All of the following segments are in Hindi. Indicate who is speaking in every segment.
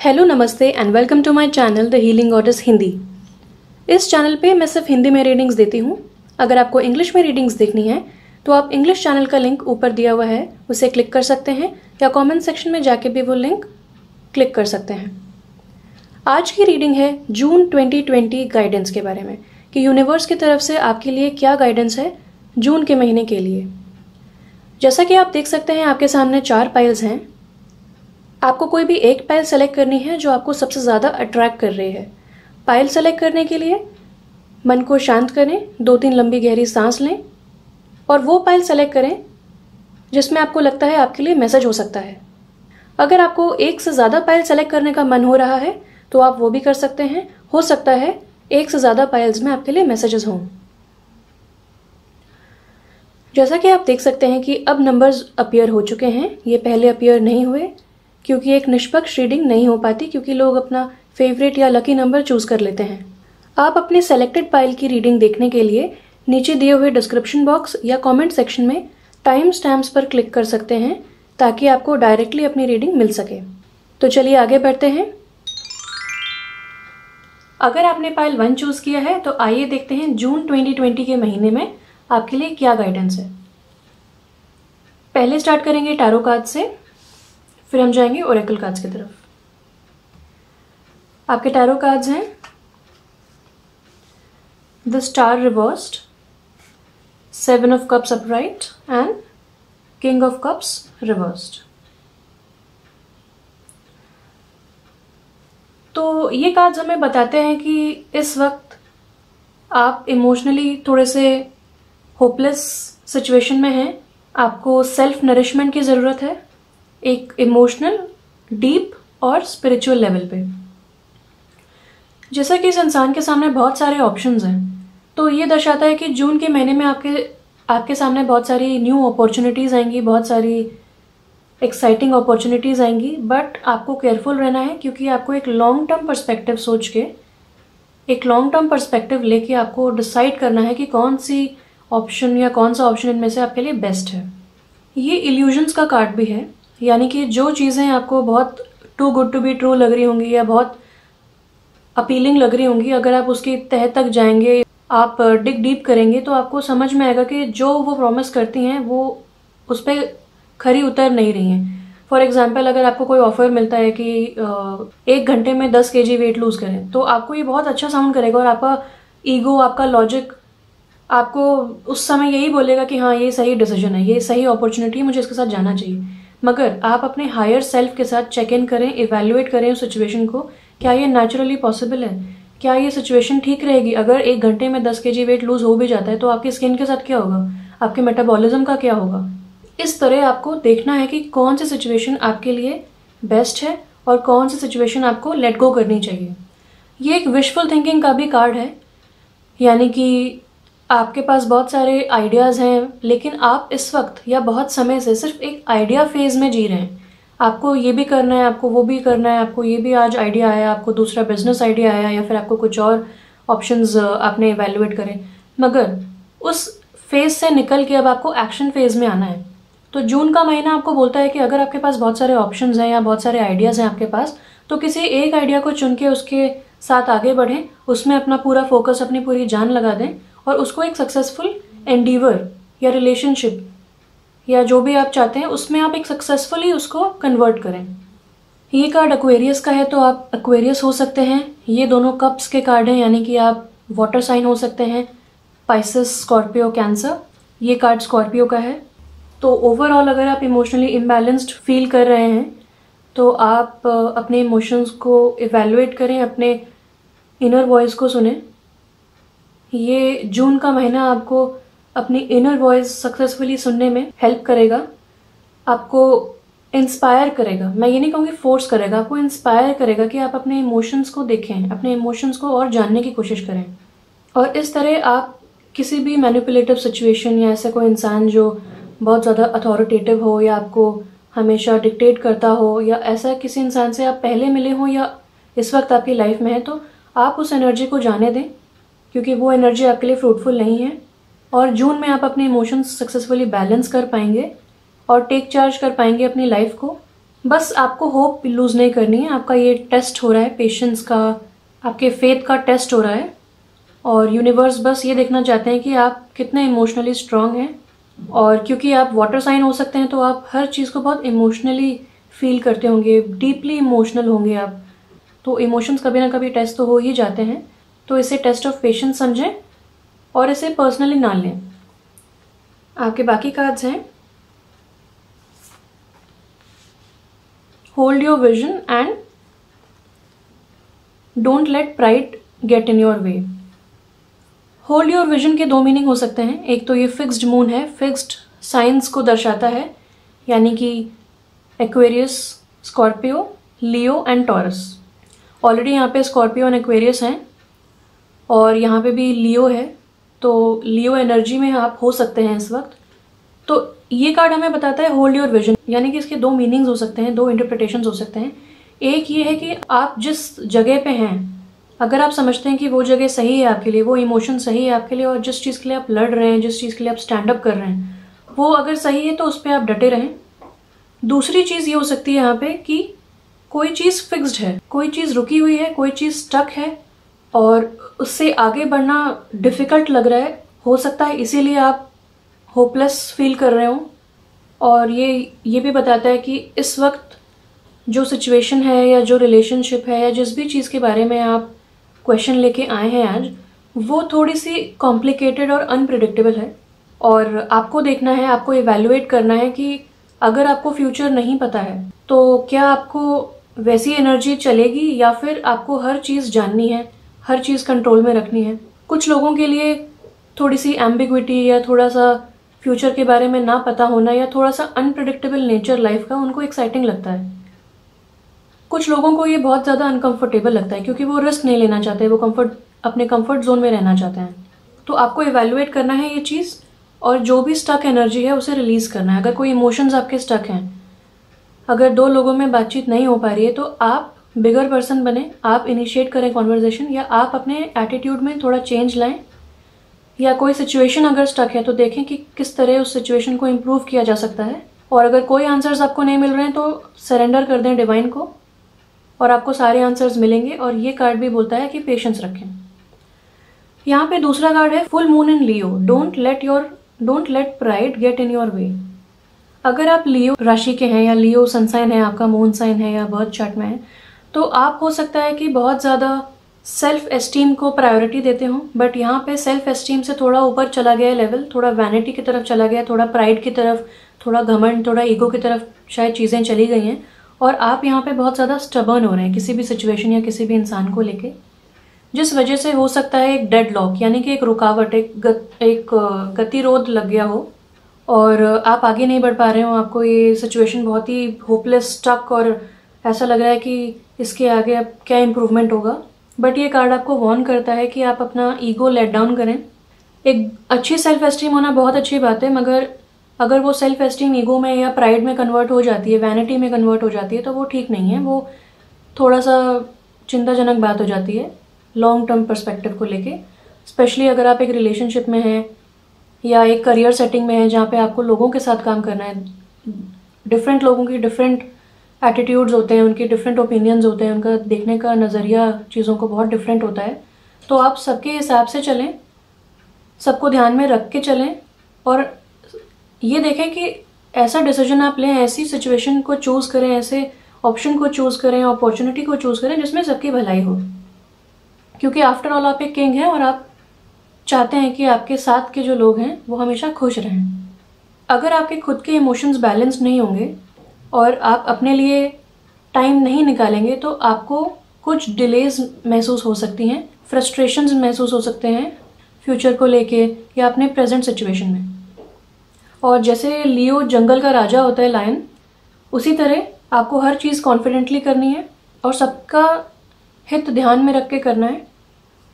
Speaker 1: हेलो नमस्ते and welcome to my channel the healing goddess Hindi. इस चैनल पे मैं सिर्फ हिंदी में रीडिंग्स देती हूँ। अगर आपको इंग्लिश में रीडिंग्स देखनी है तो आप इंग्लिश चैनल का लिंक ऊपर दिया हुआ है, उसे क्लिक कर सकते हैं या कमेंट सेक्शन में जाके भी वो लिंक क्लिक कर सकते हैं। आज की रीडिंग है जून 2020 गाइडेंस के बारे में कि यूनिवर्स की तरफ से आपके लिए क्या गाइडेंस है जून के महीने के लिए। जैसा कि आप देख सकते हैं आपके सामने 4 पाइल्स हैं। आपको कोई भी एक पाइल सेलेक्ट करनी है जो आपको सबसे ज़्यादा अट्रैक्ट कर रही है। पाइल सेलेक्ट करने के लिए मन को शांत करें, 2-3 लंबी गहरी सांस लें और वो पाइल सेलेक्ट करें जिसमें आपको लगता है आपके लिए मैसेज हो सकता है। अगर आपको एक से ज़्यादा पाइल सेलेक्ट करने का मन हो रहा है तो आप वो भी कर सकते हैं। हो सकता है एक से ज़्यादा पाइल्स में आपके लिए मैसेजेस हों। जैसा कि आप देख सकते हैं कि अब नंबर्स अपीयर हो चुके हैं। ये पहले अपीयर नहीं हुए क्योंकि एक निष्पक्ष रीडिंग नहीं हो पाती, क्योंकि लोग अपना फेवरेट या लकी नंबर चूज कर लेते हैं। आप अपने सेलेक्टेड पाइल की रीडिंग देखने के लिए नीचे दिए हुए डिस्क्रिप्शन बॉक्स या कमेंट सेक्शन में टाइम स्टैम्प्स पर क्लिक कर सकते हैं ताकि आपको डायरेक्टली अपनी रीडिंग मिल सके। तो चलिए आगे बढ़ते हैं। अगर आपने पाइल 1 चूज किया है तो आइए देखते हैं जून 2020 के महीने में आपके लिए क्या गाइडेंस है। पहले स्टार्ट करेंगे टैरो कार्ड से, फिर हम जाएंगे ओरेकल कार्ड्स की तरफ। आपके टैरो कार्ड्स हैं the star reversed, 7 of cups upright and king of cups reversed. तो ये कार्ड्स हमें बताते हैं कि इस वक्त आप इमोशनली थोड़े से होपलेस सिचुएशन में हैं। आपको सेल्फ नरिशमेंट की ज़रूरत है, एक इमोशनल, डीप और स्पिरिचुअल लेवल पे। जैसा कि इस इंसान के सामने बहुत सारे ऑप्शंस हैं, तो ये दर्शाता है कि जून के महीने में आपके सामने बहुत सारी न्यू अपॉर्चुनिटीज़ आएंगी, बहुत सारी एक्साइटिंग अपॉर्चुनिटीज़ आएंगी। बट आपको केयरफुल रहना है क्योंकि आपको एक लॉन्ग टर्म पर्सपेक्टिव सोच के, एक लॉन्ग टर्म पर्सपेक्टिव लेके आपको डिसाइड करना है कि कौन सी ऑप्शन या कौन सा ऑप्शन इनमें से आपके लिए बेस्ट है। ये इल्यूजन्स का कार्ड भी है, यानी कि जो चीज़ें आपको बहुत too good to be true लग रही होंगी या बहुत अपीलिंग लग रही होंगी, अगर आप उसकी तह तक जाएंगे, आप डिग डीप करेंगे तो आपको समझ में आएगा कि जो वो प्रॉमिस करती हैं वो उस पर खरी उतर नहीं रही हैं। फॉर एग्जाम्पल, अगर आपको कोई ऑफर मिलता है कि 1 घंटे में 10 kg वेट लूज करें, तो आपको ये बहुत अच्छा साउंड करेगा और आपका ईगो, आपका लॉजिक आपको उस समय यही बोलेगा कि हाँ ये सही डिसीजन है, ये सही अपॉर्चुनिटी है, मुझे इसके साथ जाना चाहिए। मगर आप अपने हायर सेल्फ के साथ चेक इन करें, इवैल्यूएट करें उस सिचुएशन को। क्या ये नेचुरली पॉसिबल है? क्या ये सिचुएशन ठीक रहेगी? अगर 1 घंटे में 10 kg वेट लूज हो भी जाता है तो आपकी स्किन के साथ क्या होगा? आपके मेटाबॉलिज्म का क्या होगा? इस तरह आपको देखना है कि कौन सी सिचुएशन आपके लिए बेस्ट है और कौन सी सिचुएशन आपको लेट गो करनी चाहिए। ये एक विशफुल थिंकिंग का भी कार्ड है, यानी कि आपके पास बहुत सारे आइडियाज़ हैं लेकिन आप इस वक्त या बहुत समय से सिर्फ एक आइडिया फेज में जी रहे हैं। आपको ये भी करना है, आपको वो भी करना है, आपको ये भी आज आइडिया आया, आपको दूसरा बिजनेस आइडिया आया या फिर आपको कुछ और ऑप्शंस आपने इवेल्युएट करें, मगर उस फेज से निकल के अब आपको एक्शन फेज में आना है। तो जून का महीना आपको बोलता है कि अगर आपके पास बहुत सारे ऑप्शंस हैं या बहुत सारे आइडियाज़ हैं आपके पास, तो किसी एक आइडिया को चुन के उसके साथ आगे बढ़ें, उसमें अपना पूरा फोकस, अपनी पूरी जान लगा दें और उसको एक सक्सेसफुल एंडीवर या रिलेशनशिप या जो भी आप चाहते हैं उसमें आप एक सक्सेसफुली उसको कन्वर्ट करें। ये कार्ड एक्वेरियस का है तो आप एक्वेरियस हो सकते हैं। ये दोनों कप्स के कार्ड हैं, यानी कि आप वाटर साइन हो सकते हैं, पाइसेस, स्कॉर्पियो, कैंसर। ये कार्ड स्कॉर्पियो का है। तो ओवरऑल अगर आप इमोशनली इम्बैलेंस्ड फील कर रहे हैं तो आप अपने इमोशंस को इवैल्यूएट करें, अपने इनर वॉइस को सुने। ये जून का महीना आपको अपनी इनर वॉइस सक्सेसफुली सुनने में हेल्प करेगा, आपको इंस्पायर करेगा। मैं ये नहीं कहूँगी फोर्स करेगा, आपको इंस्पायर करेगा कि आप अपने इमोशंस को देखें, अपने इमोशंस को और जानने की कोशिश करें। और इस तरह आप किसी भी मैनिपुलेटिव सिचुएशन या ऐसा कोई इंसान जो बहुत ज़्यादा अथॉरिटेटिव हो या आपको हमेशा डिक्टेट करता हो या ऐसा किसी इंसान से आप पहले मिले हो या इस वक्त आपकी लाइफ में है, तो आप उस एनर्जी को जाने दें क्योंकि वो एनर्जी आपके लिए फ्रूटफुल नहीं है। और जून में आप अपने इमोशंस सक्सेसफुली बैलेंस कर पाएंगे और टेक चार्ज कर पाएंगे अपनी लाइफ को बस आपको होप लूज़ नहीं करनी है। आपका ये टेस्ट हो रहा है, पेशेंस का, आपके फेथ का टेस्ट हो रहा है, और यूनिवर्स बस ये देखना चाहते हैं कि आप कितने इमोशनली स्ट्रांग हैं। और क्योंकि आप वाटर साइन हो सकते हैं तो आप हर चीज़ को बहुत इमोशनली फील करते होंगे, डीपली इमोशनल होंगे आप, तो इमोशंस कभी ना कभी टेस्ट तो हो ही जाते हैं। तो इसे टेस्ट ऑफ पेशेंस समझें और इसे पर्सनली ना लें। आपके बाकी कार्ड्स हैं, hold your vision and don't let pride get in your way. Hold your vision के दो मीनिंग हो सकते हैं। एक तो ये फिक्स्ड मून है, फिक्स्ड साइंस को दर्शाता है, यानी कि Aquarius, Scorpio, Leo and taurus. Already यहाँ पे स्कॉर्पियो एंड एक्वेरियस हैं और यहाँ पे भी लियो है, तो लियो एनर्जी में आप हो सकते हैं इस वक्त। तो ये कार्ड हमें बताता है होल्ड योर विजन, यानी कि इसके दो मीनिंग्स हो सकते हैं, दो इंटरप्रिटेशंस हो सकते हैं। एक ये है कि आप जिस जगह पे हैं, अगर आप समझते हैं कि वो जगह सही है आपके लिए, वो इमोशन सही है आपके लिए, और जिस चीज़ के लिए आप लड़ रहे हैं, जिस चीज़ के लिए आप स्टैंड अप कर रहे हैं, वो अगर सही है तो उस पर आप डटे रहें। दूसरी चीज़ ये हो सकती है यहाँ पे कि कोई चीज़ फिक्स्ड है, कोई चीज़ रुकी हुई है, कोई चीज़ स्टक है और उससे आगे बढ़ना डिफ़िकल्ट लग रहा है। हो सकता है इसीलिए आप होपलेस फील कर रहे हो। और ये भी बताता है कि इस वक्त जो सिचुएशन है या जो रिलेशनशिप है या जिस भी चीज़ के बारे में आप क्वेश्चन लेके आए हैं आज, वो थोड़ी सी कॉम्प्लिकेटेड और अनप्रिडिक्टेबल है। और आपको देखना है, आपको इवैल्यूएट करना है कि अगर आपको फ्यूचर नहीं पता है तो क्या आपको वैसी एनर्जी चलेगी या फिर आपको हर चीज़ जाननी है, हर चीज़ कंट्रोल में रखनी है। कुछ लोगों के लिए थोड़ी सी एम्बिग्विटी या थोड़ा सा फ्यूचर के बारे में ना पता होना या थोड़ा सा अनप्रिडिक्टेबल नेचर लाइफ का उनको एक्साइटिंग लगता है। कुछ लोगों को ये बहुत ज़्यादा अनकंफर्टेबल लगता है क्योंकि वो रिस्क नहीं लेना चाहते, वो अपने कंफर्ट जोन में रहना चाहते हैं। तो आपको इवैल्यूएट करना है ये चीज़, और जो भी स्टक एनर्जी है उसे रिलीज़ करना है। अगर कोई इमोशंस आपके स्टक हैं, अगर दो लोगों में बातचीत नहीं हो पा रही है, तो आप बिगर पर्सन बने, आप इनिशिएट करें कॉन्वर्जेशन, या आप अपने एटीट्यूड में थोड़ा चेंज लाएं। या कोई सिचुएशन अगर स्टक है तो देखें कि किस तरह उस सिचुएशन को इम्प्रूव किया जा सकता है। और अगर कोई आंसर्स आपको नहीं मिल रहे हैं तो सरेंडर कर दें डिवाइन को, और आपको सारे आंसर्स मिलेंगे। और ये कार्ड भी बोलता है कि पेशेंस रखें। यहाँ पे दूसरा कार्ड है full moon in Leo, don't let pride get in your way. अगर आप लियो राशि के हैं या लियो सन साइन है, आपका मून साइन है या बर्थ चार्ट में है, तो आप हो सकता है कि बहुत ज़्यादा सेल्फ एस्टीम को प्रायोरिटी देते हो। बट यहाँ पे सेल्फ एस्टीम से थोड़ा ऊपर चला गया लेवल, थोड़ा वैनिटी की तरफ चला गया, थोड़ा प्राइड की तरफ, थोड़ा घमंड, थोड़ा ईगो की तरफ शायद चीज़ें चली गई हैं। और आप यहाँ पे बहुत ज़्यादा स्टबर्न हो रहे हैं किसी भी सिचुएशन या किसी भी इंसान को लेके, जिस वजह से हो सकता है एक डेड लॉक, यानी कि एक रुकावट, एक गतिरोध लग गया हो और आप आगे नहीं बढ़ पा रहे हो। आपको ये सिचुएशन बहुत ही होपलेस, स्टक, और ऐसा लग रहा है कि इसके आगे अब क्या इम्प्रूवमेंट होगा। बट ये कार्ड आपको वार्न करता है कि आप अपना ईगो लेट डाउन करें। एक अच्छी सेल्फ एस्टीम होना बहुत अच्छी बात है, मगर अगर वो सेल्फ एस्टीम ईगो में या प्राइड में कन्वर्ट हो जाती है, वैनिटी में कन्वर्ट हो जाती है, तो वो ठीक नहीं है। वो थोड़ा सा चिंताजनक बात हो जाती है लॉन्ग टर्म पर्सपेक्टिव को लेके। स्पेशली अगर आप एक रिलेशनशिप में हैं या एक करियर सेटिंग में है जहाँ पे आपको लोगों के साथ काम करना है। डिफरेंट लोगों की डिफरेंट एटीट्यूड्स होते हैं, उनके डिफरेंट ओपिनियंस होते हैं, उनका देखने का नज़रिया चीज़ों को बहुत डिफरेंट होता है। तो आप सबके हिसाब से चलें, सबको ध्यान में रख के चलें, और ये देखें कि ऐसा डिसीजन आप लें, ऐसी सिचुएशन को चूज़ करें, ऐसे ऑप्शन को चूज़ करें, अपॉर्चुनिटी को चूज़ करें जिसमें सबकी भलाई हो। क्योंकि आफ्टर ऑल आप एक किंग हैं और आप चाहते हैं कि आपके साथ के जो लोग हैं वो हमेशा खुश रहें। अगर आपके खुद के इमोशंस बैलेंस नहीं होंगे और आप अपने लिए टाइम नहीं निकालेंगे तो आपको कुछ डिलेज महसूस हो सकती हैं, फ्रस्ट्रेशंस महसूस हो सकते हैं फ्यूचर को लेके या अपने प्रेजेंट सिचुएशन में। और जैसे लियो जंगल का राजा होता है, लायन, उसी तरह आपको हर चीज़ कॉन्फिडेंटली करनी है और सबका हित ध्यान में रख के करना है।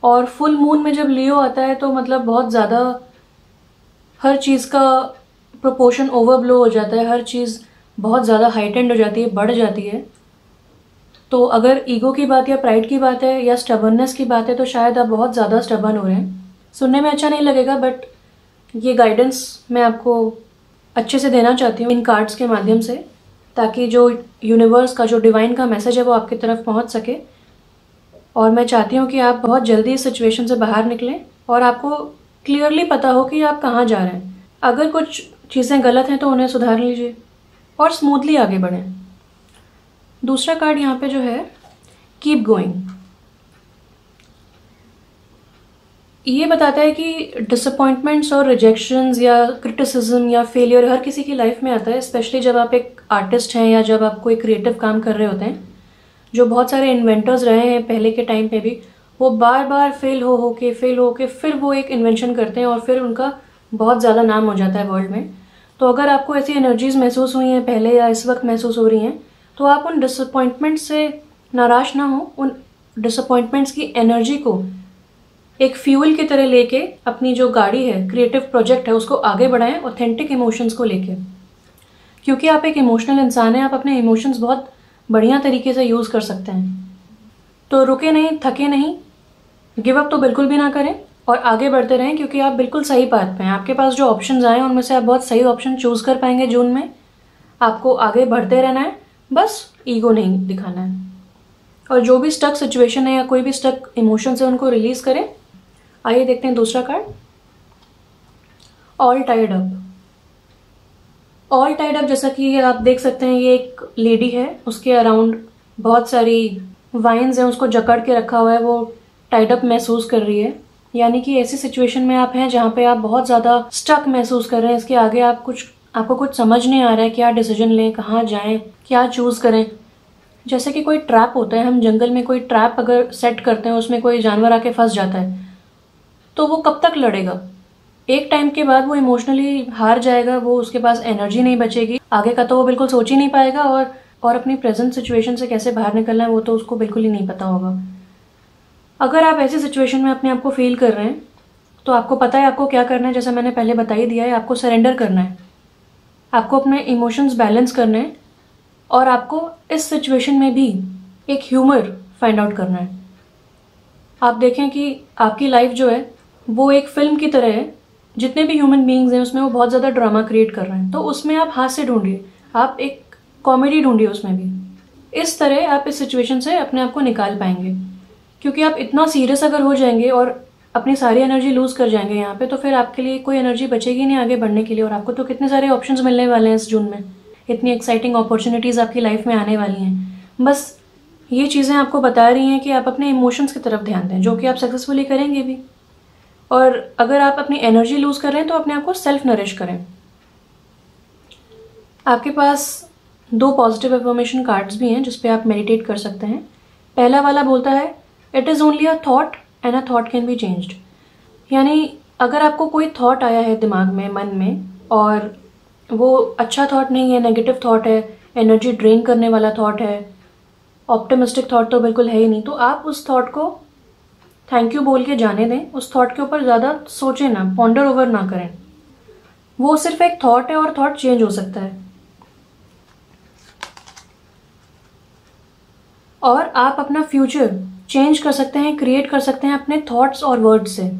Speaker 1: और फुल मून में जब लियो आता है तो मतलब बहुत ज़्यादा हर चीज़ का प्रोपोर्शन ओवरब्लो हो जाता है, हर चीज़ बहुत ज़्यादा हाइटेंड हो जाती है, बढ़ जाती है। तो अगर ईगो की बात या प्राइड की बात है या स्टबर्ननेस की बात है तो शायद आप बहुत ज़्यादा स्टबर्न हो रहे हैं। सुनने में अच्छा नहीं लगेगा, बट ये गाइडेंस मैं आपको अच्छे से देना चाहती हूँ इन कार्ड्स के माध्यम से। ताकि जो यूनिवर्स का, जो डिवाइन का मैसेज है वो आपकी तरफ पहुंच सके। और मैं चाहती हूँ कि आप बहुत जल्दी इस सिचुएशन से बाहर निकलें और आपको क्लियरली पता हो कि आप कहाँ जा रहे हैं। अगर कुछ चीज़ें गलत हैं तो उन्हें सुधार लीजिए और स्मूथली आगे बढ़ें। दूसरा कार्ड यहाँ पे जो है, कीप गोइंग, ये बताता है कि डिसअपॉइंटमेंट्स और रिजेक्शंस या क्रिटिसिज्म या फेलियर हर किसी की लाइफ में आता है, स्पेशली जब आप एक आर्टिस्ट हैं या जब आप कोई क्रिएटिव काम कर रहे होते हैं। जो बहुत सारे इन्वेंटर्स रहे हैं पहले के टाइम पे भी, वो बार बार फेल हो के फिर वो एक इन्वेंशन करते हैं और फिर उनका बहुत ज़्यादा नाम हो जाता है वर्ल्ड में। तो अगर आपको ऐसी एनर्जीज महसूस हुई हैं पहले या इस वक्त महसूस हो रही हैं, तो आप उन डिसअपॉइंटमेंट्स से नाराज ना हो। उन डिसअपॉइंटमेंट्स की एनर्जी को एक फ्यूल की तरह लेके अपनी जो गाड़ी है, क्रिएटिव प्रोजेक्ट है, उसको आगे बढ़ाएं ऑथेंटिक इमोशंस को लेके। क्योंकि आप एक इमोशनल इंसान हैं, आप अपने इमोशंस बहुत बढ़िया तरीके से यूज़ कर सकते हैं। तो रुके नहीं, थके नहीं, गिव अप तो बिल्कुल भी ना करें और आगे बढ़ते रहें, क्योंकि आप बिल्कुल सही पाथ पे हैं। आपके पास जो ऑप्शंस आए उनमें से आप बहुत सही ऑप्शन चूज़ कर पाएंगे जून में। आपको आगे बढ़ते रहना है, बस ईगो नहीं दिखाना है। और जो भी स्टक सिचुएशन है या कोई भी स्टक इमोशंस है उनको रिलीज करें। आइए देखते हैं दूसरा card, all tied up. All tied up, जैसा कि आप देख सकते हैं, ये एक लेडी है, उसके अराउंड बहुत सारी वाइन्स हैं, उसको जकड़ के रखा हुआ है, वो टाइड अप महसूस कर रही है। यानी कि ऐसी सिचुएशन में आप हैं जहाँ पे आप बहुत ज़्यादा स्टक महसूस कर रहे हैं। इसके आगे आपको कुछ समझ नहीं आ रहा है, क्या डिसीजन लें, कहाँ जाएं, क्या चूज़ करें। जैसे कि कोई ट्रैप होता है, हम जंगल में कोई ट्रैप अगर सेट करते हैं, उसमें कोई जानवर आके फंस जाता है, तो वो कब तक लड़ेगा? एक टाइम के बाद वो इमोशनली हार जाएगा, वो उसके पास एनर्जी नहीं बचेगी, आगे का तो वो बिल्कुल सोच ही नहीं पाएगा और अपनी प्रेजेंट सिचुएशन से कैसे बाहर निकलना है वो तो उसको बिल्कुल ही नहीं पता होगा। अगर आप ऐसी सिचुएशन में अपने आप को फील कर रहे हैं, तो आपको पता है आपको क्या करना है। जैसा मैंने पहले बता ही दिया है, आपको सरेंडर करना है, आपको अपने इमोशंस बैलेंस करने हैं और आपको इस सिचुएशन में भी एक ह्यूमर फाइंड आउट करना है। आप देखें कि आपकी लाइफ जो है वो एक फिल्म की तरह है। जितने भी ह्यूमन बीइंग्स हैं उसमें वो बहुत ज़्यादा ड्रामा क्रिएट कर रहे हैं, तो उसमें आप हास्य ढूंढिए, आप एक कॉमेडी ढूंढिए उसमें भी। इस तरह आप इस सिचुएशन से अपने आप को निकाल पाएंगे। क्योंकि आप इतना सीरियस अगर हो जाएंगे और अपनी सारी एनर्जी लूज कर जाएंगे यहाँ पे, तो फिर आपके लिए कोई एनर्जी बचेगी नहीं आगे बढ़ने के लिए। और आपको तो कितने सारे ऑप्शंस मिलने वाले हैं इस जून में, इतनी एक्साइटिंग अपॉर्चुनिटीज़ आपकी लाइफ में आने वाली हैं। बस ये चीज़ें आपको बता रही हैं कि आप अपने इमोशंस की तरफ ध्यान दें, जो कि आप सक्सेसफुली करेंगे भी। और अगर आप अपनी एनर्जी लूज कर रहे हैं तो अपने आप को सेल्फ नरिश करें। आपके पास 2 पॉजिटिव अफर्मेशन कार्ड्स भी हैं जिसपे आप मेडिटेट कर सकते हैं। पहला वाला बोलता है, it is only a thought and a thought can be changed. यानी अगर आपको कोई थॉट आया है दिमाग में, मन में, और वो अच्छा थॉट नहीं है, नेगेटिव थॉट है, एनर्जी ड्रेन करने वाला थॉट है, ऑप्टिमिस्टिक थॉट तो बिल्कुल है ही नहीं, तो आप उस थॉट को थैंक यू बोल के जाने दें। उस थॉट के ऊपर ज़्यादा सोचें ना, पॉन्डर ओवर ना करें। वो सिर्फ एक थॉट है और थॉट चेंज हो सकता है। और आप अपना फ्यूचर चेंज कर सकते हैं, क्रिएट कर सकते हैं अपने थॉट्स और वर्ड्स से।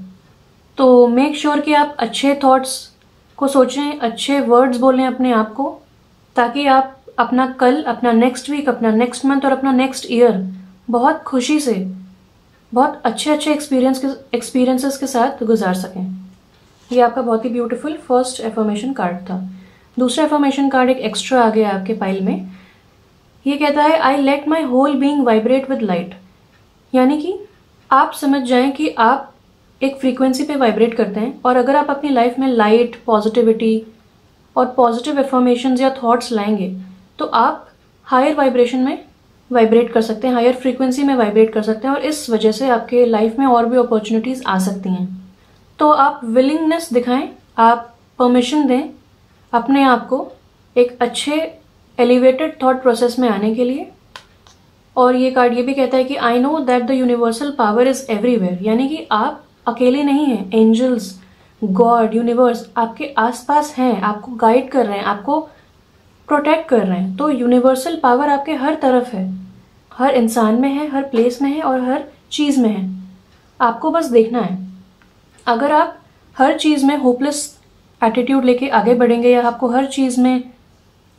Speaker 1: तो मेक श्योर कि आप अच्छे थॉट्स को सोचें, अच्छे वर्ड्स बोलें अपने आप को, ताकि आप अपना कल, अपना नेक्स्ट वीक, अपना नेक्स्ट मंथ और अपना नेक्स्ट ईयर बहुत खुशी से, बहुत अच्छे एक्सपीरियंसेस के साथ गुजार सकें। ये आपका बहुत ही ब्यूटीफुल फर्स्ट एफर्मेशन कार्ड था। दूसरा एफर्मेशन कार्ड एक एक्स्ट्रा आ गया आपके पाइल में। ये कहता है, I let my whole being vibrate with light. यानी कि आप समझ जाएं कि आप एक फ्रीक्वेंसी पे वाइब्रेट करते हैं, और अगर आप अपनी लाइफ में लाइट, पॉजिटिविटी और पॉजिटिव एफर्मेशंस या थॉट्स लाएंगे, तो आप हायर वाइब्रेशन में वाइब्रेट कर सकते हैं, हायर फ्रीक्वेंसी में वाइब्रेट कर सकते हैं, और इस वजह से आपके लाइफ में और भी अपॉर्चुनिटीज़ आ सकती हैं। तो आप विलिंगनेस दिखाएं, आप परमिशन दें अपने आप को एक अच्छे एलिवेटेड थॉट प्रोसेस में आने के लिए। और ये कार्ड ये भी कहता है कि I know that the universal power is everywhere. यानी कि आप अकेले नहीं हैं, एंजल्स, गॉड, यूनिवर्स आपके आसपास हैं, आपको गाइड कर रहे हैं, आपको प्रोटेक्ट कर रहे हैं। तो यूनिवर्सल पावर आपके हर तरफ है, हर इंसान में है, हर प्लेस में है और हर चीज़ में है। आपको बस देखना है। अगर आप हर चीज़ में होपलेस एटीट्यूड लेके आगे बढ़ेंगे, या आपको हर चीज़ में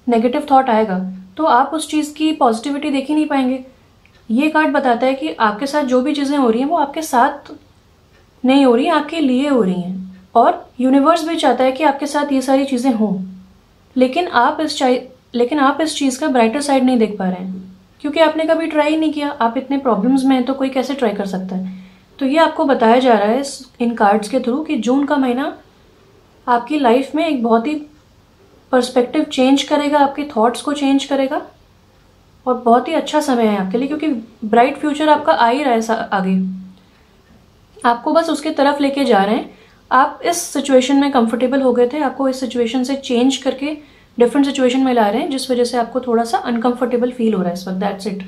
Speaker 1: नेगेटिव थॉट आएगा तो आप उस चीज़ की पॉजिटिविटी देख ही नहीं पाएंगे। ये कार्ड बताता है कि आपके साथ जो भी चीज़ें हो रही हैं वो आपके साथ नहीं हो रही हैं, आपके लिए हो रही हैं, और यूनिवर्स भी चाहता है कि आपके साथ ये सारी चीज़ें हों, लेकिन आप इस चीज़ का ब्राइटर साइड नहीं देख पा रहे हैं क्योंकि आपने कभी ट्राई नहीं किया। आप इतने प्रॉब्लम्स में हैं तो कोई कैसे ट्राई कर सकता है। तो ये आपको बताया जा रहा है इन कार्ड्स के थ्रू कि जून का महीना आपकी लाइफ में एक बहुत ही पर्सपेक्टिव चेंज करेगा, आपके थॉट्स को चेंज करेगा, और बहुत ही अच्छा समय है आपके लिए क्योंकि ब्राइट फ्यूचर आपका आ ही रहा है आगे। आपको बस उसके तरफ लेके जा रहे हैं। आप इस सिचुएशन में कंफर्टेबल हो गए थे, आपको इस सिचुएशन से चेंज करके डिफरेंट सिचुएशन में ला रहे हैं जिस वजह से आपको थोड़ा सा अनकंफर्टेबल फील हो रहा है इस वक्त। That's it.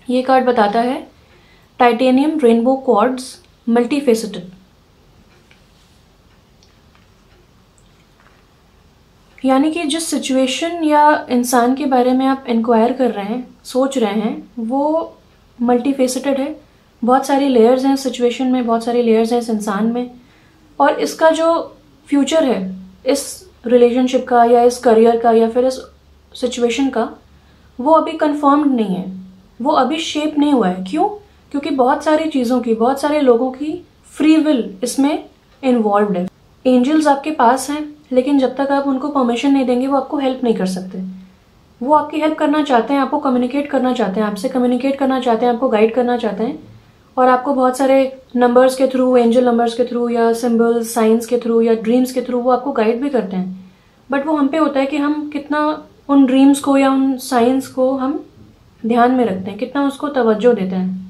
Speaker 1: ये कार्ड बताता है टाइटेनियम रेनबो क्वार्ट्ज मल्टीफेसेटेड, यानी कि जिस सिचुएशन या इंसान के बारे में आप इंक्वायर कर रहे हैं, सोच रहे हैं, वो मल्टीफेसेटेड है। बहुत सारी लेयर्स हैं इस सिचुएशन में, बहुत सारी लेयर्स हैं इस इंसान में, और इसका जो फ्यूचर है इस रिलेशनशिप का या इस करियर का या फिर इस सिचुएशन का, वो अभी कंफर्म्ड नहीं है, वो अभी शेप नहीं हुआ है। क्यों? क्योंकि बहुत सारी चीज़ों की, बहुत सारे लोगों की फ्री विल इसमें इन्वॉल्व है। एंजल्स आपके पास हैं, लेकिन जब तक आप उनको परमिशन नहीं देंगे वो आपको हेल्प नहीं कर सकते। वो आपकी हेल्प करना चाहते हैं, आपको कम्युनिकेट करना चाहते हैं, आपसे कम्युनिकेट करना चाहते हैं, आपको गाइड करना चाहते हैं, और आपको बहुत सारे नंबर्स के थ्रू, एंजल नंबर्स के थ्रू या सिंबल्स, साइंस के थ्रू या ड्रीम्स के थ्रू वो आपको गाइड भी करते हैं। बट वो हम पे होता है कि हम कितना उन ड्रीम्स को या उन साइंस को हम ध्यान में रखते हैं, कितना उसको तवज्जो देते हैं।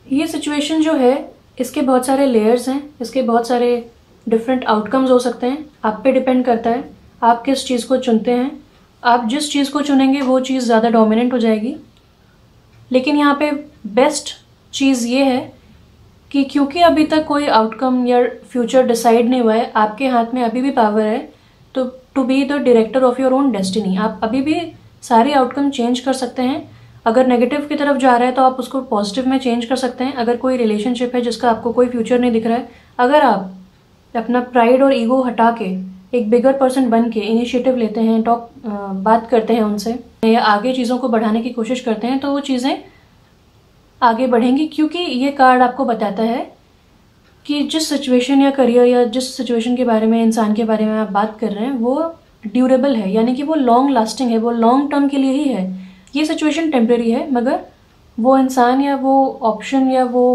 Speaker 1: ये सिचुएशन जो है इसके बहुत सारे लेयर्स हैं, इसके बहुत सारे डिफरेंट आउटकम्स हो सकते हैं। आप पे डिपेंड करता है आप किस चीज़ को चुनते हैं। आप जिस चीज़ को चुनेंगे वो चीज़ ज़्यादा डोमिनेंट हो जाएगी। लेकिन यहाँ पे बेस्ट चीज़ ये है कि क्योंकि अभी तक कोई आउटकम या फ्यूचर डिसाइड नहीं हुआ है, आपके हाथ में अभी भी पावर है तो to be the director of your own destiny. आप अभी भी सारे आउटकम चेंज कर सकते हैं। अगर नेगेटिव की तरफ जा रहा है तो आप उसको पॉजिटिव में चेंज कर सकते हैं। अगर कोई रिलेशनशिप है जिसका आपको कोई फ्यूचर नहीं दिख रहा है, अगर आप अपना प्राइड और ईगो हटा के एक बिगर पर्सन बन के इनिशिएटिव लेते हैं, बात करते हैं उनसे या आगे चीज़ों को बढ़ाने की कोशिश करते हैं, तो वो चीज़ें आगे बढ़ेंगी। क्योंकि ये कार्ड आपको बताता है कि जिस सिचुएशन या करियर या जिस सिचुएशन के बारे में, इंसान के बारे में आप बात कर रहे हैं, वो ड्यूरेबल है, यानी कि वो लॉन्ग लास्टिंग है, वो लॉन्ग टर्म के लिए ही है। ये सिचुएशन टेम्परेरी है, मगर वो इंसान या वो ऑप्शन या वो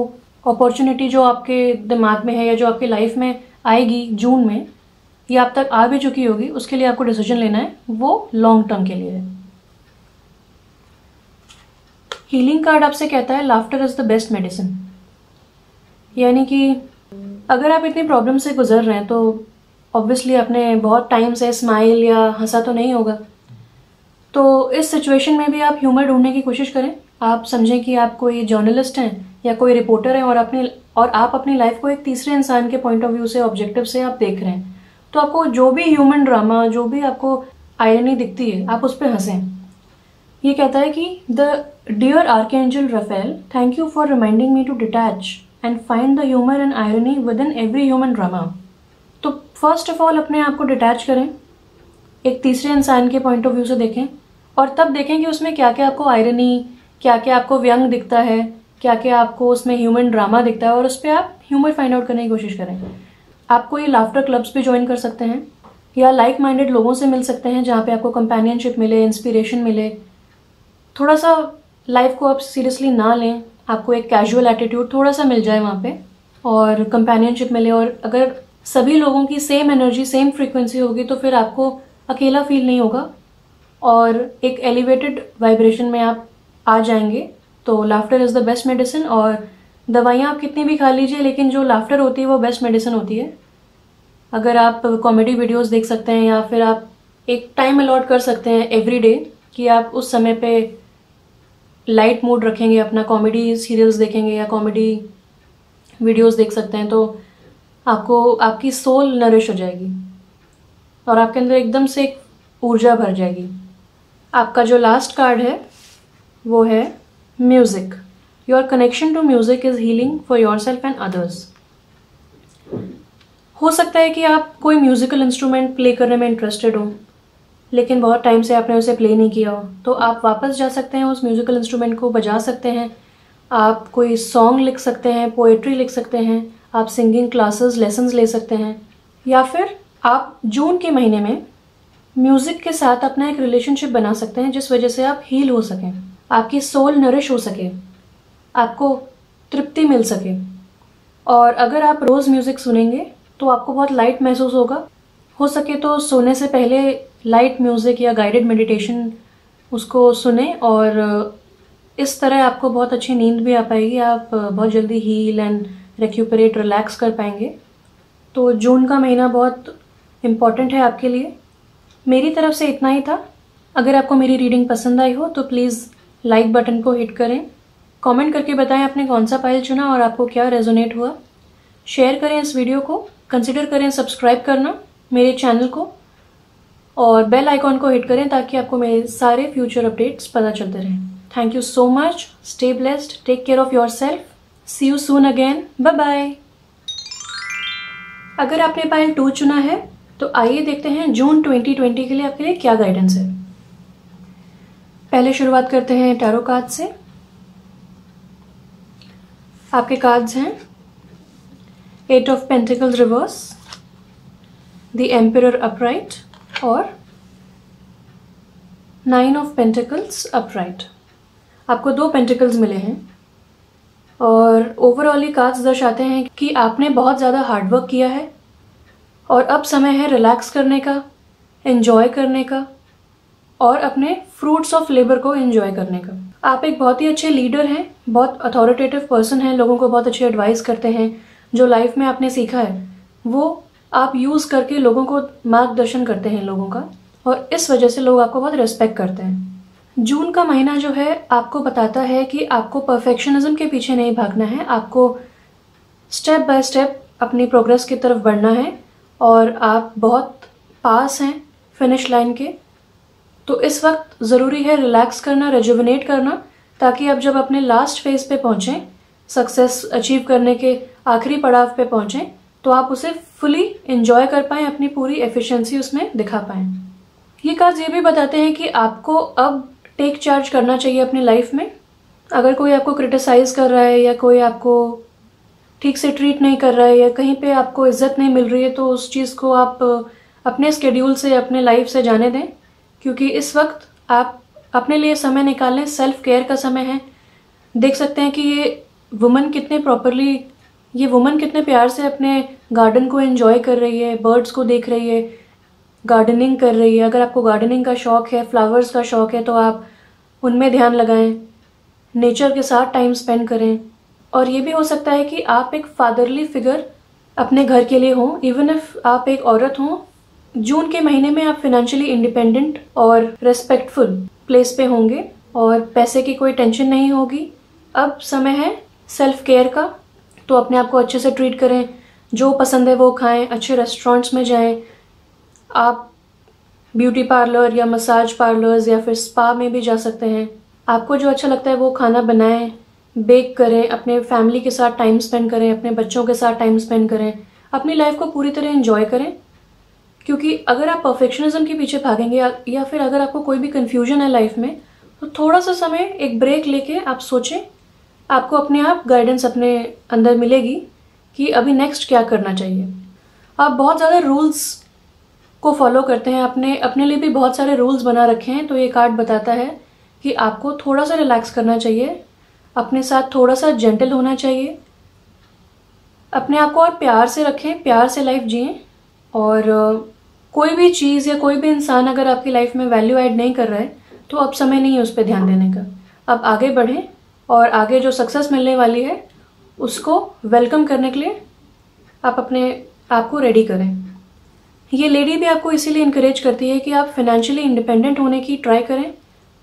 Speaker 1: अपॉर्चुनिटी जो आपके दिमाग में है या जो आपकी लाइफ में आएगी जून में, या अब तक आ भी चुकी होगी, उसके लिए आपको डिसीजन लेना है, वो लॉन्ग टर्म के लिए है। हीलिंग कार्ड आपसे कहता है laughter is the best medicine, यानी कि अगर आप इतनी प्रॉब्लम से गुजर रहे हैं तो ऑब्वियसली आपने बहुत टाइम से स्माइल या हंसा तो नहीं होगा। तो इस सिचुएशन में भी आप ह्यूमर ढूंढने की कोशिश करें। आप समझें कि आप कोई जर्नलिस्ट हैं या कोई रिपोर्टर हैं और आप अपनी लाइफ को एक तीसरे इंसान के पॉइंट ऑफ व्यू से, ऑब्जेक्टिव से आप देख रहे हैं। तो आपको जो भी ह्यूमन ड्रामा, जो भी आपको आयरनी दिखती है, आप उस पर हंसें। ये कहता है कि the dear archangel Raphael, thank you for reminding me to detach and find the humour and irony within every human drama. तो फर्स्ट ऑफ ऑल अपने आप को डिटैच करें, एक तीसरे इंसान के पॉइंट ऑफ व्यू से देखें, और तब देखें कि उसमें क्या क्या आपको आयरनी, क्या क्या आपको व्यंग दिखता है, क्या क्या आपको उसमें ह्यूमन ड्रामा दिखता है, और उस पर आप ह्यूमर फाइंड आउट करने की कोशिश करें। आप कोई लाफ्टर क्लब्स पे ज्वाइन कर सकते हैं या लाइक माइंडेड लोगों से मिल सकते हैं जहाँ पे आपको कंपेनियनशिप मिले, इंस्पिरेशन मिले। थोड़ा सा लाइफ को आप सीरियसली ना लें, आपको एक कैजुअल एटीट्यूड थोड़ा सा मिल जाए वहाँ पे, और कंपेनियनशिप मिले। और अगर सभी लोगों की सेम एनर्जी, सेम फ्रीक्वेंसी होगी तो फिर आपको अकेला फील नहीं होगा और एक एलिवेटेड वाइब्रेशन में आप आ जाएंगे। तो laughter is the best medicine. और दवाइयाँ आप कितनी भी खा लीजिए, लेकिन जो लाफ्टर होती है वो बेस्ट मेडिसिन होती है। अगर आप कॉमेडी वीडियोस देख सकते हैं या फिर आप एक टाइम अलॉट कर सकते हैं एवरी डे कि आप उस समय पे लाइट मूड रखेंगे, अपना कॉमेडी सीरियल्स देखेंगे या कॉमेडी वीडियोस देख सकते हैं, तो आपको आपकी सोल नरिश हो जाएगी और आपके अंदर एकदम से एक ऊर्जा भर जाएगी। आपका जो लास्ट कार्ड है वो है music. Your connection to music is healing for yourself and others. हो सकता है कि आप कोई म्यूज़िकल इंस्ट्रूमेंट प्ले करने में इंटरेस्टेड हो, लेकिन बहुत टाइम से आपने उसे प्ले नहीं किया हो, तो आप वापस जा सकते हैं, उस म्यूज़िकल इंस्ट्रूमेंट को बजा सकते हैं। आप कोई सॉन्ग लिख सकते हैं, पोएट्री लिख सकते हैं, आप सिंगिंग क्लासेस लेसन्स ले सकते हैं, या फिर आप जून के महीने में म्यूज़िक के साथ अपना एक रिलेशनशिप बना सकते हैं, जिस वजह से आप हील हो सकें, आपकी सोल नरिश हो सके, आपको तृप्ति मिल सके। और अगर आप रोज़ म्यूज़िक सुनेंगे तो आपको बहुत लाइट महसूस होगा। हो सके तो सोने से पहले लाइट म्यूज़िक या गाइडेड मेडिटेशन उसको सुने, और इस तरह आपको बहुत अच्छी नींद भी आ पाएगी। आप बहुत जल्दी हील एंड रिक्यूपरेट, रिलैक्स कर पाएंगे। तो जून का महीना बहुत इम्पॉर्टेंट है आपके लिए। मेरी तरफ से इतना ही था। अगर आपको मेरी रीडिंग पसंद आई हो तो प्लीज़ लाइक बटन को हिट करें, कमेंट करके बताएं आपने कौन सा पाइल चुना और आपको क्या रेजोनेट हुआ। शेयर करें इस वीडियो को, कंसिडर करें सब्सक्राइब करना मेरे चैनल को, और बेल आइकॉन को हिट करें ताकि आपको मेरे सारे फ्यूचर अपडेट्स पता चलते रहें। Thank you so much. Stay blessed, take care of yourself. See you soon again. Bye bye. अगर आपने पाइल 2 चुना है तो आइए देखते हैं जून 2020 के लिए आपके लिए क्या गाइडेंस है। पहले शुरुआत करते हैं टैरो कार्ड से। आपके कार्ड्स हैं 8 of pentacles reverse, the emperor upright और 9 ऑफ पेंटिकल्स अपराइट। आपको 2 पेंटिकल्स मिले हैं, और ओवरऑल ये कार्ड्स दर्शाते हैं कि आपने बहुत ज़्यादा हार्डवर्क किया है और अब समय है रिलैक्स करने का, एंजॉय करने का और अपने फ्रूट्स ऑफ लेबर को एंजॉय करने का। आप एक बहुत ही अच्छे लीडर हैं, बहुत अथॉरिटेटिव पर्सन हैं, लोगों को बहुत अच्छी एडवाइस करते हैं। जो लाइफ में आपने सीखा है वो आप यूज़ करके लोगों को मार्गदर्शन करते हैं लोगों का, और इस वजह से लोग आपको बहुत रिस्पेक्ट करते हैं। जून का महीना जो है आपको बताता है कि आपको परफेक्शनिज्म के पीछे नहीं भागना है, आपको स्टेप बाय स्टेप अपनी प्रोग्रेस की तरफ बढ़ना है, और आप बहुत पास हैं फिनिश लाइन के। तो इस वक्त ज़रूरी है रिलैक्स करना, रेजुविनेट करना, ताकि आप जब अपने लास्ट फेज पे पहुँचें, सक्सेस अचीव करने के आखिरी पड़ाव पे पहुँचें, तो आप उसे फुली एंजॉय कर पाएँ, अपनी पूरी एफिशिएंसी उसमें दिखा पाएँ। ये कार्ड्स ये भी बताते हैं कि आपको अब टेक चार्ज करना चाहिए अपनी लाइफ में। अगर कोई आपको क्रिटिसाइज़ कर रहा है या कोई आपको ठीक से ट्रीट नहीं कर रहा है या कहीं पे आपको इज्जत नहीं मिल रही है, तो उस चीज़ को आप अपने स्केड्यूल से, अपने लाइफ से जाने दें, क्योंकि इस वक्त आप अपने लिए समय निकालें। सेल्फ केयर का समय है। देख सकते हैं कि ये वुमन कितने प्यार से अपने गार्डन को एंजॉय कर रही है, बर्ड्स को देख रही है, गार्डनिंग कर रही है। अगर आपको गार्डनिंग का शौक़ है, फ्लावर्स का शौक़ है, तो आप उनमें ध्यान लगाएं, नेचर के साथ टाइम स्पेंड करें। और ये भी हो सकता है कि आप एक फादरली फिगर अपने घर के लिए हों, इवन इफ आप एक औरत हों। जून के महीने में आप फिनेंशियली इंडिपेंडेंट और रेस्पेक्टफुल प्लेस पे होंगे और पैसे की कोई टेंशन नहीं होगी। अब समय है सेल्फ केयर का, तो अपने आप को अच्छे से ट्रीट करें, जो पसंद है वो खाएं, अच्छे रेस्टोरेंट्स में जाएं, आप ब्यूटी पार्लर या मसाज पार्लर्स या फिर स्पा में भी जा सकते हैं। आपको जो अच्छा लगता है वो खाना बनाएं, बेक करें, अपने फैमिली के साथ टाइम स्पेंड करें, अपने बच्चों के साथ टाइम स्पेंड करें, अपनी लाइफ को पूरी तरह एंजॉय करें। क्योंकि अगर आप परफेक्शनिज्म के पीछे भागेंगे या फिर अगर आपको कोई भी कन्फ्यूजन है लाइफ में, तो थोड़ा सा समय, एक ब्रेक लेके आप सोचें, आपको अपने आप गाइडेंस अपने अंदर मिलेगी कि अभी नेक्स्ट क्या करना चाहिए। आप बहुत ज़्यादा रूल्स को फॉलो करते हैं, अपने लिए भी बहुत सारे रूल्स बना रखे हैं, तो ये कार्ड बताता है कि आपको थोड़ा सा रिलैक्स करना चाहिए, अपने साथ थोड़ा सा जेंटल होना चाहिए, अपने आप को और प्यार से रखें, प्यार से लाइफ जिएं। और कोई भी चीज़ या कोई भी इंसान अगर आपकी लाइफ में वैल्यू ऐड नहीं कर रहा है, तो अब समय नहीं है उस पर ध्यान देने का। अब आगे बढ़ें और आगे जो सक्सेस मिलने वाली है उसको वेलकम करने के लिए आप अपने आप को रेडी करें। ये लेडी भी आपको इसीलिए इनकरेज करती है कि आप फाइनेंशियली इंडिपेंडेंट होने की ट्राई करें,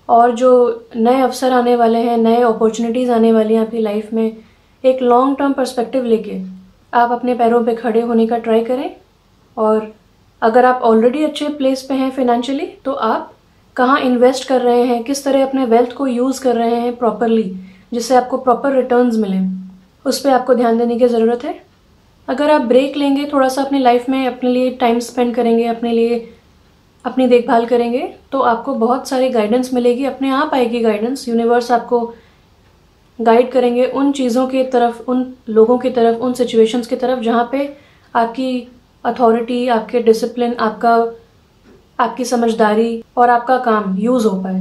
Speaker 1: और जो नए अवसर आने वाले हैं, नए अपॉर्चुनिटीज़ आने वाली हैं आपकी लाइफ में, एक लॉन्ग टर्म पर्सपेक्टिव लेके आप अपने पैरों पे खड़े होने का ट्राई करें। और अगर आप ऑलरेडी अच्छे प्लेस पे हैं फाइनेंशियली, तो आप कहाँ इन्वेस्ट कर रहे हैं, किस तरह अपने वेल्थ को यूज़ कर रहे हैं प्रॉपरली, जिससे आपको प्रॉपर रिटर्न्स मिलें, उस पर आपको ध्यान देने की ज़रूरत है। अगर आप ब्रेक लेंगे, थोड़ा सा अपनी लाइफ में अपने लिए टाइम स्पेंड करेंगे, अपने लिए अपनी देखभाल करेंगे तो आपको बहुत सारी गाइडेंस मिलेगी, अपने आप आएगी गाइडेंस। यूनिवर्स आपको गाइड करेंगे उन चीज़ों की तरफ, उन लोगों की तरफ, उन सिचुएशंस की तरफ जहाँ पे आपकी अथॉरिटी, आपके डिसिप्लिन, आपकी समझदारी और आपका काम यूज़ हो पाए।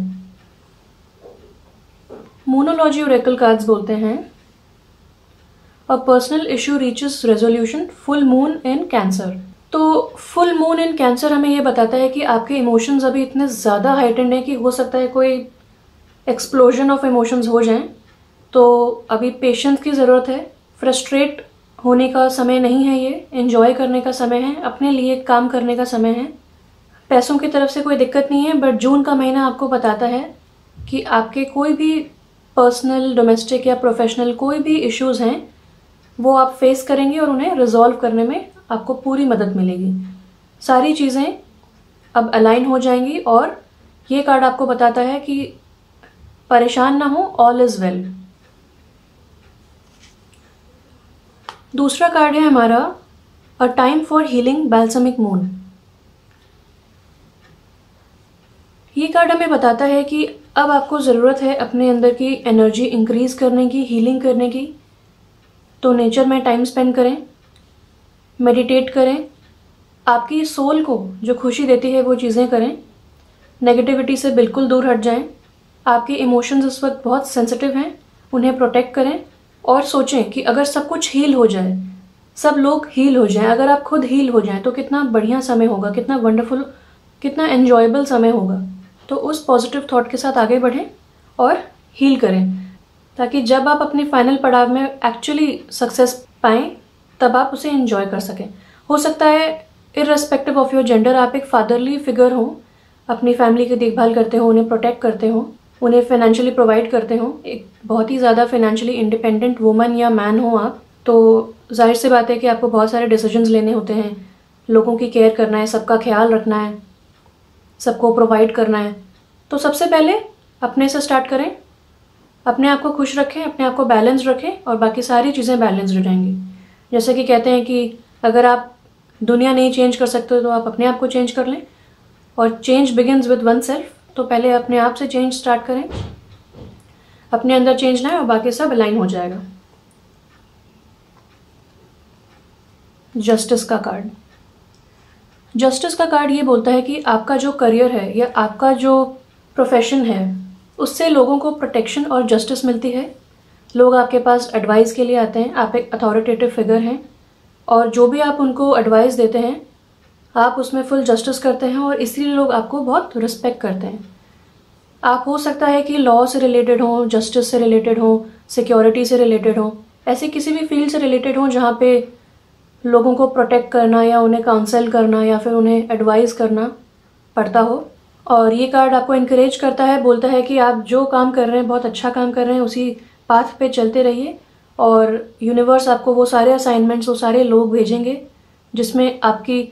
Speaker 1: मोनोलॉजी ओरेकल कार्ड्स बोलते हैं a personal issue reaches resolution full moon in cancer. तो फुल मून इन कैंसर हमें ये बताता है कि आपके इमोशंस अभी इतने ज़्यादा हाइटेंड हैं कि हो सकता है कोई एक्सप्लोजन ऑफ इमोशंस हो जाएं। तो अभी पेशेंस की ज़रूरत है, फ्रस्ट्रेट होने का समय नहीं है, ये एंजॉय करने का समय है, अपने लिए काम करने का समय है। पैसों की तरफ से कोई दिक्कत नहीं है, बट जून का महीना आपको बताता है कि आपके कोई भी पर्सनल, डोमेस्टिक या प्रोफेशनल कोई भी इश्यूज़ हैं वो आप फेस करेंगे और उन्हें रिजॉल्व करने में आपको पूरी मदद मिलेगी। सारी चीज़ें अब अलाइन हो जाएंगी और ये कार्ड आपको बताता है कि परेशान ना हो, ऑल इज़ वेल। दूसरा कार्ड है हमारा a time for healing balsamic moon. ये कार्ड हमें बताता है कि अब आपको ज़रूरत है अपने अंदर की एनर्जी इंक्रीज करने की, हीलिंग करने की। तो नेचर में टाइम स्पेंड करें, मेडिटेट करें, आपकी सोल को जो खुशी देती है वो चीज़ें करें, नेगेटिविटी से बिल्कुल दूर हट जाएं। आपके इमोशंस इस वक्त बहुत सेंसिटिव हैं, उन्हें प्रोटेक्ट करें और सोचें कि अगर सब कुछ हील हो जाए, सब लोग हील हो जाएं, अगर आप खुद हील हो जाएं तो कितना बढ़िया समय होगा, कितना वंडरफुल, कितना एन्जॉयबल समय होगा। तो उस पॉजिटिव थॉट के साथ आगे बढ़ें और हील करें, ताकि जब आप अपने फाइनल पड़ाव में एक्चुअली सक्सेस पाएं तब आप उसे एंजॉय कर सकें। हो सकता है इररेस्पेक्टिव ऑफ योर जेंडर आप एक फादरली फिगर हो, अपनी फैमिली की देखभाल करते हो, उन्हें प्रोटेक्ट करते हो, उन्हें फाइनेंशियली प्रोवाइड करते हो, एक बहुत ही ज़्यादा फाइनेंशियली इंडिपेंडेंट वुमन या मैन हो आप, तो जाहिर सी बात है कि आपको बहुत सारे डिसीजंस लेने होते हैं, लोगों की केयर करना है, सबका ख्याल रखना है, सबको प्रोवाइड करना है। तो सबसे पहले अपने से स्टार्ट करें, अपने आप को खुश रखें, अपने आप को बैलेंस रखें और बाकी सारी चीज़ें बैलेंस हो जाएंगी। जैसे कि कहते हैं कि अगर आप दुनिया नहीं चेंज कर सकते तो आप अपने आप को चेंज कर लें, और change begins with one self. तो पहले अपने आप से चेंज स्टार्ट करें, अपने अंदर चेंज लाएं और बाकी सब अलाइन हो जाएगा। जस्टिस का कार्ड। जस्टिस का कार्ड ये बोलता है कि आपका जो करियर है या आपका जो प्रोफेशन है उससे लोगों को प्रोटेक्शन और जस्टिस मिलती है। लोग आपके पास एडवाइस के लिए आते हैं, आप एक अथॉरिटेटिव फिगर हैं और जो भी आप उनको एडवाइस देते हैं आप उसमें फुल जस्टिस करते हैं और इसीलिए लोग आपको बहुत रिस्पेक्ट करते हैं। आप हो सकता है कि लॉ से रिलेटेड हो, जस्टिस से रिलेटेड हो, सिक्योरिटी से रिलेटेड हो, ऐसे किसी भी फील्ड से रिलेटेड हो जहाँ पे लोगों को प्रोटेक्ट करना या उन्हें काउंसल करना या फिर उन्हें एडवाइस करना पड़ता हो। और ये कार्ड आपको इनकरेज करता है, बोलता है कि आप जो काम कर रहे हैं बहुत अच्छा काम कर रहे हैं, उसी पाथ पे चलते रहिए और यूनिवर्स आपको वो सारे असाइनमेंट्स, वो सारे लोग भेजेंगे जिसमें आपकी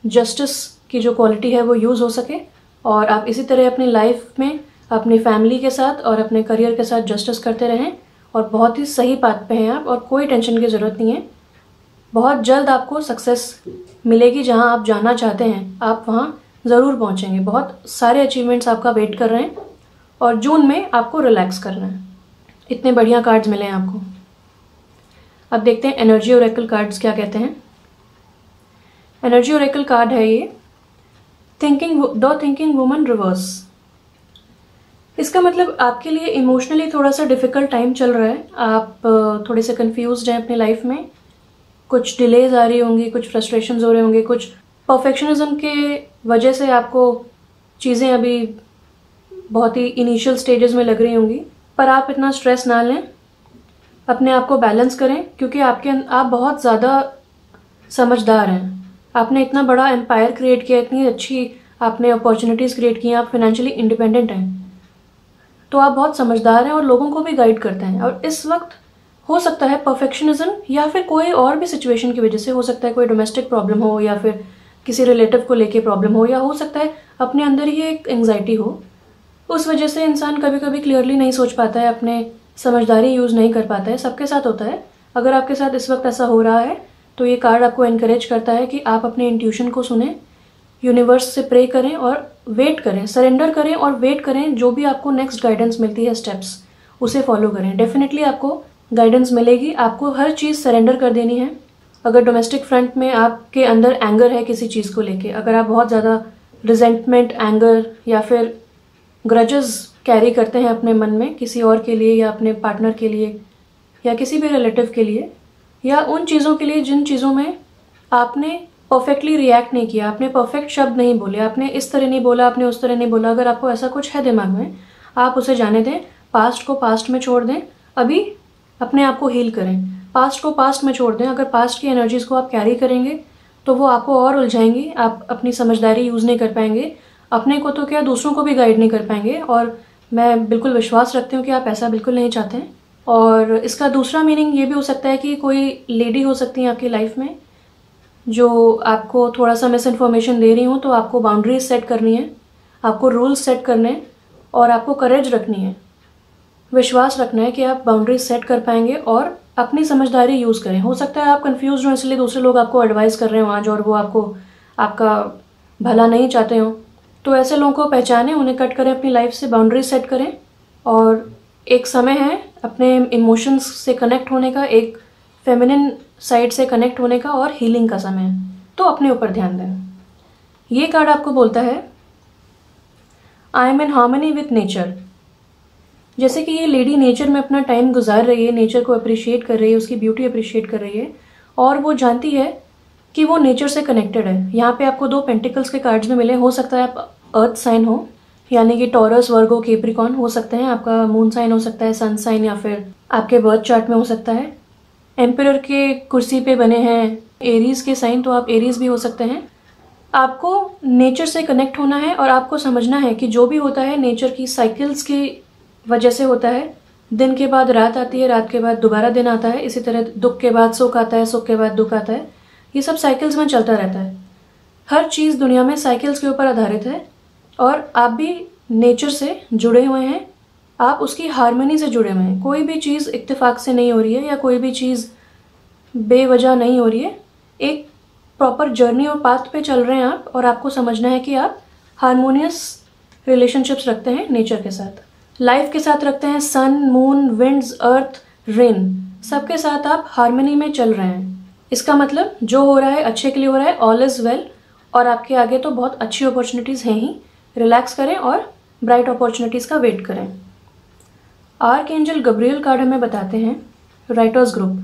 Speaker 1: जस्टिस की जो क्वालिटी है वो यूज़ हो सके और आप इसी तरह अपनी लाइफ में अपनी फैमिली के साथ और अपने करियर के साथ जस्टिस करते रहें। और बहुत ही सही पाथ पे हैं आप और कोई टेंशन की ज़रूरत नहीं है। बहुत जल्द आपको सक्सेस मिलेगी, जहां आप जाना चाहते हैं आप वहां ज़रूर पहुंचेंगे। बहुत सारे अचीवमेंट्स आपका वेट कर रहे हैं और जून में आपको रिलैक्स करना है। इतने बढ़िया कार्ड्स मिले हैं आपको। अब देखते हैं एनर्जी ओरेकल कार्ड्स क्या कहते हैं। एनर्जी ओरेकल कार्ड है ये थिंकिंग वुमन रिवर्स। इसका मतलब आपके लिए इमोशनली थोड़ा सा डिफिकल्ट टाइम चल रहा है, आप थोड़े से कंफ्यूज्ड हैं अपनी लाइफ में, कुछ डिलेज आ रही होंगी, कुछ फ्रस्ट्रेशंस हो रहे होंगे, कुछ परफेक्शनिज्म के वजह से आपको चीज़ें अभी बहुत ही इनिशियल स्टेजेस में लग रही होंगी। पर आप इतना स्ट्रेस ना लें, अपने आप को बैलेंस करें क्योंकि आप बहुत ज़्यादा समझदार हैं। आपने इतना बड़ा एम्पायर क्रिएट किया, इतनी अच्छी आपने अपॉर्चुनिटीज़ क्रिएट की हैं, आप फाइनेंशियली इंडिपेंडेंट हैं, तो आप बहुत समझदार हैं और लोगों को भी गाइड करते हैं। और इस वक्त हो सकता है परफेक्शनिज्म या फिर कोई और भी सिचुएशन की वजह से, हो सकता है कोई डोमेस्टिक प्रॉब्लम हो या फिर किसी रिलेटिव को लेके प्रॉब्लम हो, या हो सकता है अपने अंदर ही एक एंग्जाइटी हो, उस वजह से इंसान कभी कभी क्लियरली नहीं सोच पाता है, अपने समझदारी यूज़ नहीं कर पाता है। सबके साथ होता है। अगर आपके साथ इस वक्त ऐसा हो रहा है तो ये कार्ड आपको एनकरेज करता है कि आप अपने इंट्यूशन को सुने, यूनिवर्स से प्रे करें और वेट करें, सरेंडर करें और वेट करें। जो भी आपको नेक्स्ट गाइडेंस मिलती है स्टेप्स, उसे फॉलो करें। डेफिनेटली आपको गाइडेंस मिलेगी। आपको हर चीज़ सरेंडर कर देनी है। अगर डोमेस्टिक फ्रंट में आपके अंदर एंगर है किसी चीज़ को लेके, अगर आप बहुत ज़्यादा रिजेंटमेंट, एंगर या फिर ग्रजेस कैरी करते हैं अपने मन में किसी और के लिए या अपने पार्टनर के लिए या किसी भी रिलेटिव के लिए या उन चीज़ों के लिए जिन चीज़ों में आपने परफेक्टली रिएक्ट नहीं किया, आपने परफेक्ट शब्द नहीं बोले, आपने इस तरह नहीं बोला, आपने उस तरह नहीं बोला, अगर आपको ऐसा कुछ है दिमाग में, आप उसे जाने दें। पास्ट को पास्ट में छोड़ दें। अभी अपने आप को हील करें। पास्ट को पास्ट में छोड़ दें। अगर पास्ट की एनर्जीज़ को आप कैरी करेंगे तो वो आपको और उलझाएंगी। आप अपनी समझदारी यूज़ नहीं कर पाएंगे। अपने को तो क्या, दूसरों को भी गाइड नहीं कर पाएंगे। और मैं बिल्कुल विश्वास रखती हूँ कि आप ऐसा बिल्कुल नहीं चाहते हैं। और इसका दूसरा मीनिंग ये भी हो सकता है कि कोई लेडी हो सकती है आपकी लाइफ में जो आपको थोड़ा सा मिस इन्फॉर्मेशन दे रही हूँ, तो आपको बाउंड्रीज सेट करनी है, आपको रूल्स सेट करने हैं और आपको करेज रखनी है, विश्वास रखना है कि आप बाउंड्रीज सेट कर पाएंगे और अपनी समझदारी यूज़ करें। हो सकता है आप कंफ्यूज हो, इसलिए दूसरे लोग आपको एडवाइस कर रहे हो आज और वो आपको आपका भला नहीं चाहते हो। तो ऐसे लोगों को पहचानें, उन्हें कट करें अपनी लाइफ से, बाउंड्रीज सेट करें। और एक समय है अपने इमोशंस से कनेक्ट होने का, एक फेमिनिन साइड से कनेक्ट होने का और हीलिंग का समय है। तो अपने ऊपर ध्यान दें। ये कार्ड आपको बोलता है I M in harmony with nature. जैसे कि ये लेडी नेचर में अपना टाइम गुजार रही है, नेचर को अप्रिशिएट कर रही है, उसकी ब्यूटी अप्रिशिएट कर रही है और वो जानती है कि वो नेचर से कनेक्टेड है। यहाँ पे आपको 2 पेंटिकल्स के कार्ड्स में मिले। हो सकता है आप अर्थ साइन हो, यानी कि टॉरस, वर्गो, कैप्रिकॉर्न हो सकते हैं। आपका मून साइन हो सकता है, सन साइन, या फिर आपके बर्थ चार्ट में हो सकता है। एम्परर के कुर्सी पे बने हैं एरीज के साइन, तो आप एरीज भी हो सकते हैं। आपको नेचर से कनेक्ट होना है और आपको समझना है कि जो भी होता है नेचर की साइकिल्स की वजह से होता है। दिन के बाद रात आती है, रात के बाद दोबारा दिन आता है। इसी तरह दुख के बाद सुख आता है, सुख के बाद दुख आता है। ये सब साइकिल्स में चलता रहता है। हर चीज़ दुनिया में साइकिल्स के ऊपर आधारित है और आप भी नेचर से जुड़े हुए हैं। आप उसकी हार्मनी से जुड़े हुए हैं। कोई भी चीज़ इत्तेफाक से नहीं हो रही है या कोई भी चीज़ बेवजह नहीं हो रही है। एक प्रॉपर जर्नी और पाथ पे चल रहे हैं आप, और आपको समझना है कि आप हारमोनियस रिलेशनशिप्स रखते हैं नेचर के साथ, लाइफ के साथ रखते हैं। सन, मून, विंड्स, अर्थ, रेन, सबके साथ आप हार्मनी में चल रहे हैं। इसका मतलब जो हो रहा है अच्छे के लिए हो रहा है, ऑल इज़ वेल। और आपके आगे तो बहुत अच्छी अपॉर्चुनिटीज़ हैं ही। रिलैक्स करें और ब्राइट अपॉर्चुनिटीज़ का वेट करें। आर्कएंजल गब्रियल कार्ड हमें बताते हैं राइटर्स ग्रुप।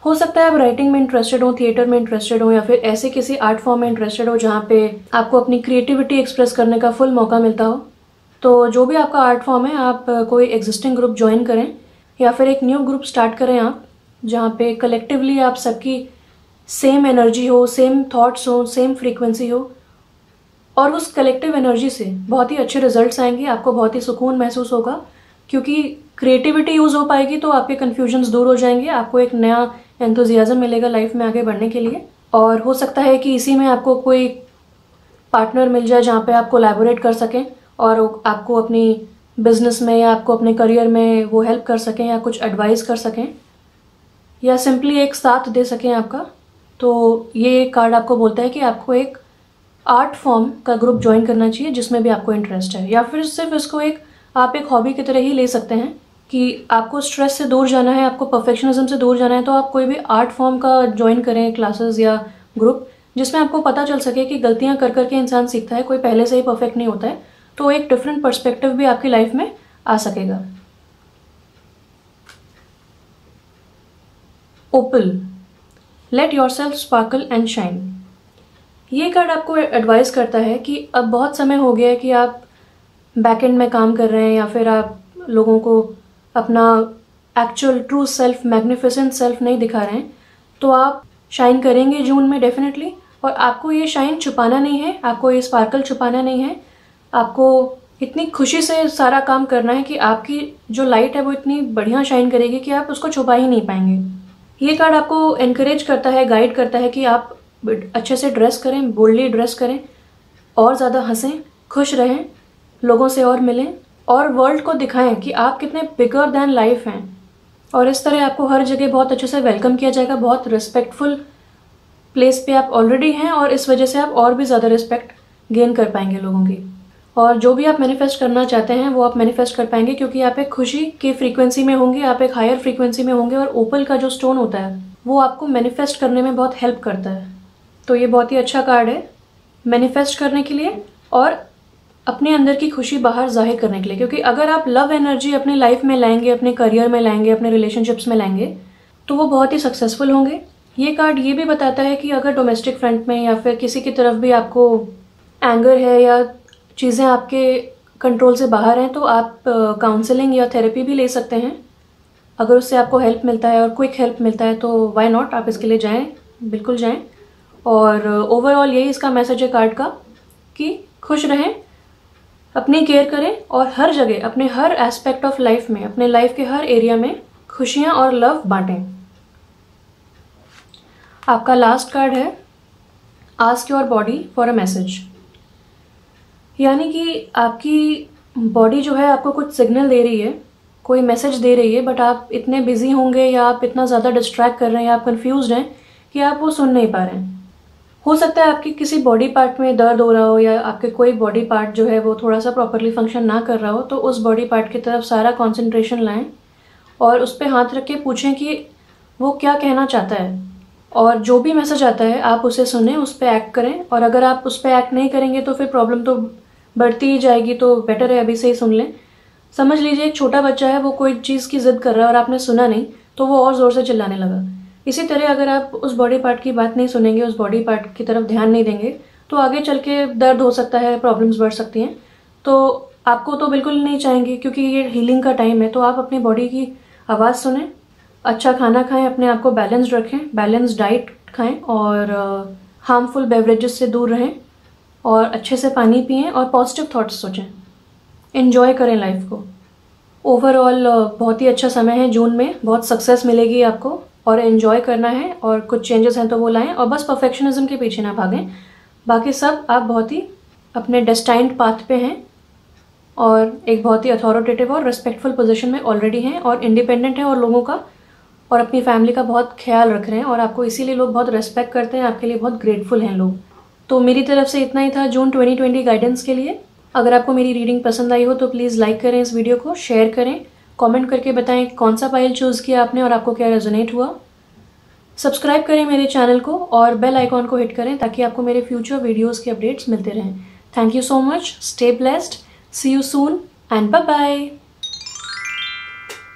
Speaker 1: हो सकता है आप राइटिंग में इंटरेस्टेड हो, थिएटर में इंटरेस्टेड हो, या फिर ऐसे किसी आर्ट फॉर्म में इंटरेस्टेड हो जहाँ पे आपको अपनी क्रिएटिविटी एक्सप्रेस करने का फुल मौका मिलता हो। तो जो भी आपका आर्ट फॉर्म है, आप कोई एग्जिस्टिंग ग्रुप ज्वाइन करें या फिर एक न्यू ग्रुप स्टार्ट करें आप, जहाँ पे कलेक्टिवली आप सबकी सेम एनर्जी हो, सेम थॉट्स हो, सेम फ्रीक्वेंसी हो, और उस कलेक्टिव एनर्जी से बहुत ही अच्छे रिजल्ट्स आएंगे। आपको बहुत ही सुकून महसूस होगा क्योंकि क्रिएटिविटी यूज़ हो पाएगी, तो आपके कन्फ्यूजन्स दूर हो जाएंगे। आपको एक नया एंथुजियाज्म मिलेगा लाइफ में आगे बढ़ने के लिए। और हो सकता है कि इसी में आपको कोई पार्टनर मिल जाए जहाँ पे आप कोलैबोरेट कर सकें और आपको अपनी बिजनेस में या आपको अपने करियर में वो हेल्प कर सकें या कुछ एडवाइस कर सकें या सिंपली एक साथ दे सकें आपका। तो ये कार्ड आपको बोलता है कि आपको एक आर्ट फॉर्म का ग्रुप ज्वाइन करना चाहिए जिसमें भी आपको इंटरेस्ट है, या फिर सिर्फ इसको आप एक हॉबी की तरह ही ले सकते हैं कि आपको स्ट्रेस से दूर जाना है, आपको परफेक्शनिज्म से दूर जाना है, तो आप कोई भी आर्ट फॉर्म का ज्वाइन करें, क्लासेस या ग्रुप, जिसमें आपको पता चल सके कि गलतियां कर करके इंसान सीखता है, कोई पहले से ही परफेक्ट नहीं होता है। तो एक डिफरेंट पर्सपेक्टिव भी आपकी लाइफ में आ सकेगा। Opal, let yourself sparkle and shine. ये कार्ड आपको एडवाइस करता है कि अब बहुत समय हो गया है कि आप बैकएंड में काम कर रहे हैं या फिर आप लोगों को अपना actual true self, magnificent self नहीं दिखा रहे हैं। तो आप शाइन करेंगे जून में डेफिनेटली, और आपको ये शाइन छुपाना नहीं है, आपको ये स्पार्कल छुपाना नहीं है। आपको इतनी खुशी से सारा काम करना है कि आपकी जो लाइट है वो इतनी बढ़िया शाइन करेगी कि आप उसको छुपा ही नहीं पाएंगे। ये कार्ड आपको एनकरेज करता है, गाइड करता है कि आप अच्छे से ड्रेस करें, बोल्डली ड्रेस करें, और ज़्यादा हंसें, खुश रहें, लोगों से और मिलें और वर्ल्ड को दिखाएं कि आप कितने बिगर दैन लाइफ हैं। और इस तरह आपको हर जगह बहुत अच्छे से वेलकम किया जाएगा, बहुत रिस्पेक्टफुल प्लेस पे आप ऑलरेडी हैं और इस वजह से आप और भी ज़्यादा रिस्पेक्ट गेन कर पाएंगे लोगों की। और जो भी आप मैनिफेस्ट करना चाहते हैं वो आप मैनिफेस्ट कर पाएंगे, क्योंकि आप एक खुशी की फ्रीक्वेंसी में होंगे, आप एक हायर फ्रीक्वेंसी में होंगे। और ओपल का जो स्टोन होता है वो आपको मैनिफेस्ट करने में बहुत हेल्प करता है। तो ये बहुत ही अच्छा कार्ड है मैनिफेस्ट करने के लिए और अपने अंदर की खुशी बाहर जाहिर करने के लिए। क्योंकि अगर आप लव एनर्जी अपने लाइफ में लाएंगे, अपने करियर में लाएंगे, अपने रिलेशनशिप्स में लाएंगे, तो वो बहुत ही सक्सेसफुल होंगे। ये कार्ड ये भी बताता है कि अगर डोमेस्टिक फ्रंट में या फिर किसी की तरफ भी आपको एंगर है या चीज़ें आपके कंट्रोल से बाहर हैं, तो आप काउंसलिंग या थेरेपी भी ले सकते हैं। अगर उससे आपको हेल्प मिलता है और क्विक हेल्प मिलता है तो व्हाई नॉट, आप इसके लिए जाएं, बिल्कुल जाएं। और ओवरऑल यही इसका मैसेज है कार्ड का कि खुश रहें, अपनी केयर करें और हर जगह, अपने हर एस्पेक्ट ऑफ लाइफ में, अपने लाइफ के हर एरिया में खुशियाँ और लव बांटें। आपका लास्ट कार्ड है ask your body for a message. यानी कि आपकी बॉडी जो है आपको कुछ सिग्नल दे रही है, कोई मैसेज दे रही है, बट आप इतने बिजी होंगे या आप इतना ज़्यादा डिस्ट्रैक्ट कर रहे हैं या आप कंफ्यूज्ड हैं कि आप वो सुन नहीं पा रहे हैं। हो सकता है आपकी किसी बॉडी पार्ट में दर्द हो रहा हो या आपके कोई बॉडी पार्ट जो है वो थोड़ा सा प्रॉपरली फंक्शन ना कर रहा हो, तो उस बॉडी पार्ट की तरफ सारा कॉन्सेंट्रेशन लाएं और उस पर हाथ रख के पूछें कि वो क्या कहना चाहता है। और जो भी मैसेज आता है आप उसे सुनें, उस पर एक्ट करें। और अगर आप उस पर एक्ट नहीं करेंगे तो फिर प्रॉब्लम तो बढ़ती ही जाएगी। तो बेटर है अभी से ही सुन लें। समझ लीजिए एक छोटा बच्चा है, वो कोई चीज़ की जिद कर रहा है और आपने सुना नहीं तो वो और ज़ोर से चिल्लाने लगा। इसी तरह अगर आप उस बॉडी पार्ट की बात नहीं सुनेंगे, उस बॉडी पार्ट की तरफ ध्यान नहीं देंगे, तो आगे चल के दर्द हो सकता है, प्रॉब्लम्स बढ़ सकती हैं। तो आपको तो बिल्कुल नहीं चाहेंगे, क्योंकि ये हीलिंग का टाइम है। तो आप अपनी बॉडी की आवाज़ सुनें, अच्छा खाना खाएं, अपने आप को बैलेंस्ड रखें, बैलेंस डाइट खाएं और हार्मफुल बेवरेजेस से दूर रहें और अच्छे से पानी पिएं और पॉजिटिव थॉट्स सोचें। एन्जॉय करें लाइफ को। ओवरऑल बहुत ही अच्छा समय है जून में, बहुत सक्सेस मिलेगी आपको और एन्जॉय करना है। और कुछ चेंजेस हैं तो वो लाएं और बस परफेक्शनिज्म के पीछे ना भागें। बाकी सब आप बहुत ही अपने डेस्टाइन्ड पाथ पे हैं और एक बहुत ही अथॉरिटेटिव और रिस्पेक्टफुल पोजीशन में ऑलरेडी हैं और इंडिपेंडेंट हैं और लोगों का और अपनी फैमिली का बहुत ख्याल रख रहे हैं और आपको इसीलिए लोग बहुत रेस्पेक्ट करते हैं, आपके लिए बहुत ग्रेटफुल हैं लोग। तो मेरी तरफ से इतना ही था जून 2020 गाइडेंस के लिए। अगर आपको मेरी रीडिंग पसंद आई हो तो प्लीज़ लाइक करें इस वीडियो को, शेयर करें, कमेंट करके बताएं कौन सा पाइल चूज़ किया आपने और आपको क्या रेजोनेट हुआ। सब्सक्राइब करें मेरे चैनल को और बेल आइकॉन को हिट करें ताकि आपको मेरे फ्यूचर वीडियोज़ के अपडेट्स मिलते रहें। Thank you so much, stay blessed, see you soon and bye bye.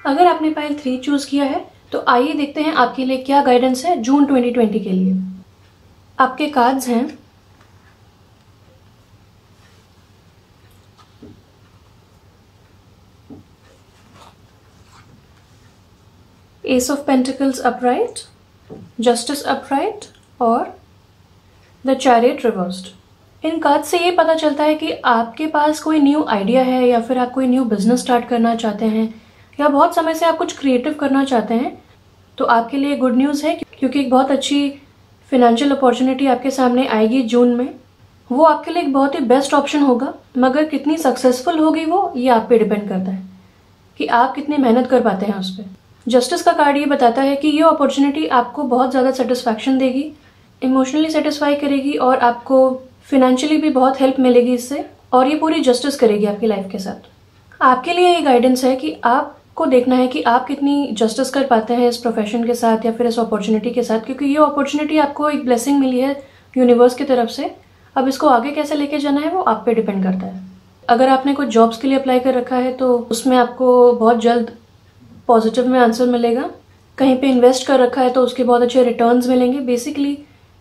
Speaker 1: अगर आपने पाइल 3 चूज़ किया है तो आइए देखते हैं आपके लिए क्या गाइडेंस है जून 2020 के लिए। आपके कार्ड्स हैं ace of pentacles upright, justice upright और द चैरियट रिवर्स्ड। इन कार्ड से ये पता चलता है कि आपके पास कोई न्यू आइडिया है या फिर आप कोई न्यू बिजनेस स्टार्ट करना चाहते हैं या बहुत समय से आप कुछ क्रिएटिव करना चाहते हैं। तो आपके लिए गुड न्यूज़ है, क्योंकि एक बहुत अच्छी फिनेंशियल अपॉर्चुनिटी आपके सामने आएगी जून में। वो आपके लिए एक बहुत ही बेस्ट ऑप्शन होगा, मगर कितनी सक्सेसफुल होगी वो ये आप पे डिपेंड करता है कि आप कितनी मेहनत कर पाते हैं उस पर। जस्टिस का कार्ड ये बताता है कि ये अपॉर्चुनिटी आपको बहुत ज़्यादा सेटिस्फैक्शन देगी, इमोशनली सेटिस्फाई करेगी और आपको फिनेंशियली भी बहुत हेल्प मिलेगी इससे, और ये पूरी जस्टिस करेगी आपकी लाइफ के साथ। आपके लिए ये गाइडेंस है कि आपको देखना है कि आप कितनी जस्टिस कर पाते हैं इस प्रोफेशन के साथ या फिर इस अपॉर्चुनिटी के साथ, क्योंकि ये अपॉर्चुनिटी आपको एक ब्लेसिंग मिली है यूनिवर्स की तरफ से। अब इसको आगे कैसे लेके जाना है वो आप पे डिपेंड करता है। अगर आपने कुछ जॉब्स के लिए अप्लाई कर रखा है तो उसमें आपको बहुत जल्द पॉजिटिव में आंसर मिलेगा। कहीं पे इन्वेस्ट कर रखा है तो उसके बहुत अच्छे रिटर्न्स मिलेंगे। बेसिकली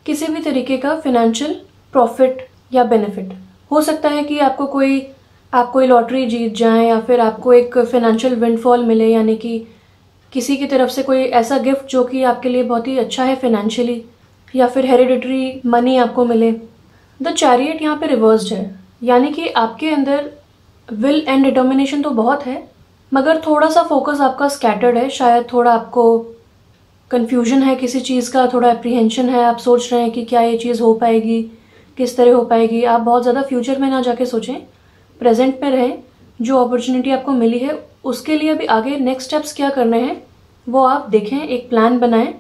Speaker 1: किसी भी तरीके का फिनेंशियल प्रॉफिट या बेनिफिट हो सकता है कि आप कोई लॉटरी जीत जाएं या फिर आपको एक फिनेंशियल विंडफॉल मिले, यानी कि किसी की तरफ से कोई ऐसा गिफ्ट जो कि आपके लिए बहुत ही अच्छा है फिनेंशियली, या फिर हेरिडिटरी मनी आपको मिले। द चैरियट यहाँ पे रिवर्स्ड है, यानी कि आपके अंदर विल एंड डिटर्मिनेशन तो बहुत है, मगर थोड़ा सा फोकस आपका स्कैटर्ड है। शायद थोड़ा आपको कन्फ्यूजन है किसी चीज़ का, थोड़ा एप्रीहेंशन है, आप सोच रहे हैं कि क्या ये चीज़ हो पाएगी, किस तरह हो पाएगी। आप बहुत ज़्यादा फ्यूचर में ना जाके सोचें, प्रेजेंट में रहें। जो अपॉर्चुनिटी आपको मिली है उसके लिए अभी आगे नेक्स्ट स्टेप्स क्या करने हैं वो आप देखें, एक प्लान बनाएं।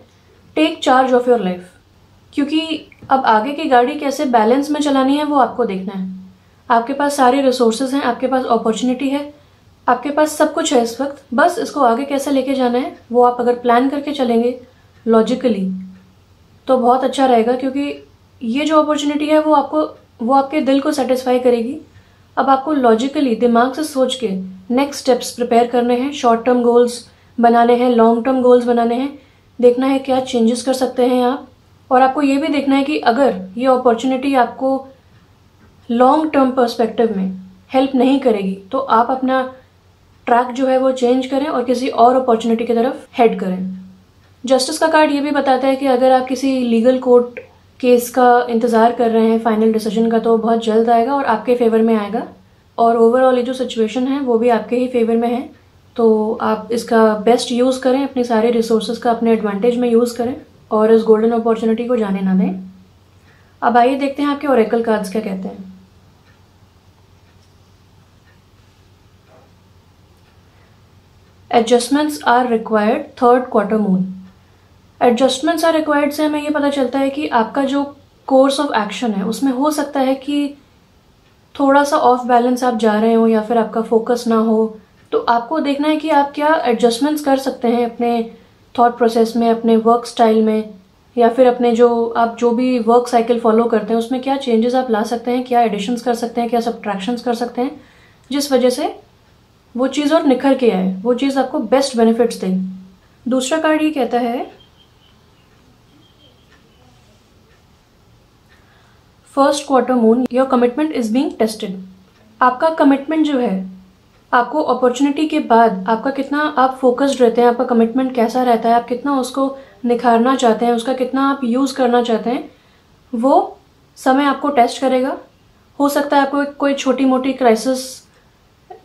Speaker 1: Take charge of your life. क्योंकि अब आगे की गाड़ी कैसे बैलेंस में चलानी है वो आपको देखना है। आपके पास सारे रिसोर्सेज हैं, आपके पास अपॉर्चुनिटी है, आपके पास सब कुछ है इस वक्त, बस इसको आगे कैसे लेके जाना है वो आप अगर प्लान करके चलेंगे लॉजिकली तो बहुत अच्छा रहेगा। क्योंकि ये जो अपॉर्चुनिटी है वो आपके दिल को सेटिस्फाई करेगी। अब आपको लॉजिकली दिमाग से सोच के नेक्स्ट स्टेप्स प्रिपेयर करने हैं, शॉर्ट टर्म गोल्स बनाने हैं, लॉन्ग टर्म गोल्स बनाने हैं, देखना है क्या चेंजेस कर सकते हैं आप। और आपको ये भी देखना है कि अगर ये अपॉर्चुनिटी आपको लॉन्ग टर्म पर्सपेक्टिव में हेल्प नहीं करेगी तो आप अपना ट्रैक जो है वो चेंज करें और किसी और अपॉर्चुनिटी की तरफ हेड करें। जस्टिस का कार्ड ये भी बताता है कि अगर आप किसी लीगल कोर्ट केस का इंतज़ार कर रहे हैं फाइनल डिसीजन का तो बहुत जल्द आएगा और आपके फेवर में आएगा। और ओवरऑल ये जो सिचुएशन है वो भी आपके ही फेवर में है, तो आप इसका बेस्ट यूज़ करें, अपने सारे रिसोर्सेज का अपने एडवांटेज में यूज़ करें और इस गोल्डन अपॉर्चुनिटी को जाने ना दें। अब आइए देखते हैं आपके ओरेकल कार्ड्स क्या कहते हैं। Adjustments are required, third quarter moon. Adjustments are required से हमें ये पता चलता है कि आपका जो कोर्स ऑफ एक्शन है उसमें हो सकता है कि थोड़ा सा ऑफ बैलेंस आप जा रहे हो या फिर आपका फोकस ना हो। तो आपको देखना है कि आप क्या एडजस्टमेंट्स कर सकते हैं अपने थॉट प्रोसेस में, अपने वर्क स्टाइल में, या फिर अपने आप जो भी वर्क साइकिल फॉलो करते हैं उसमें क्या चेंजेस आप ला सकते हैं, क्या एडिशंस कर सकते हैं, क्या सब्ट्रैक्शंस कर सकते हैं जिस वजह से वो चीज़ और निखर के आए, वो चीज़ आपको बेस्ट बेनिफिट्स दे। दूसरा कार्ड ये कहता है first quarter moon, your commitment is being tested. आपका कमिटमेंट जो है, आपको अपॉर्चुनिटी के बाद आपका कितना आप फोकस्ड रहते हैं, आपका कमिटमेंट कैसा रहता है, आप कितना उसको निखारना चाहते हैं, उसका कितना आप यूज़ करना चाहते हैं, वो समय आपको टेस्ट करेगा। हो सकता है आपको कोई छोटी मोटी क्राइसिस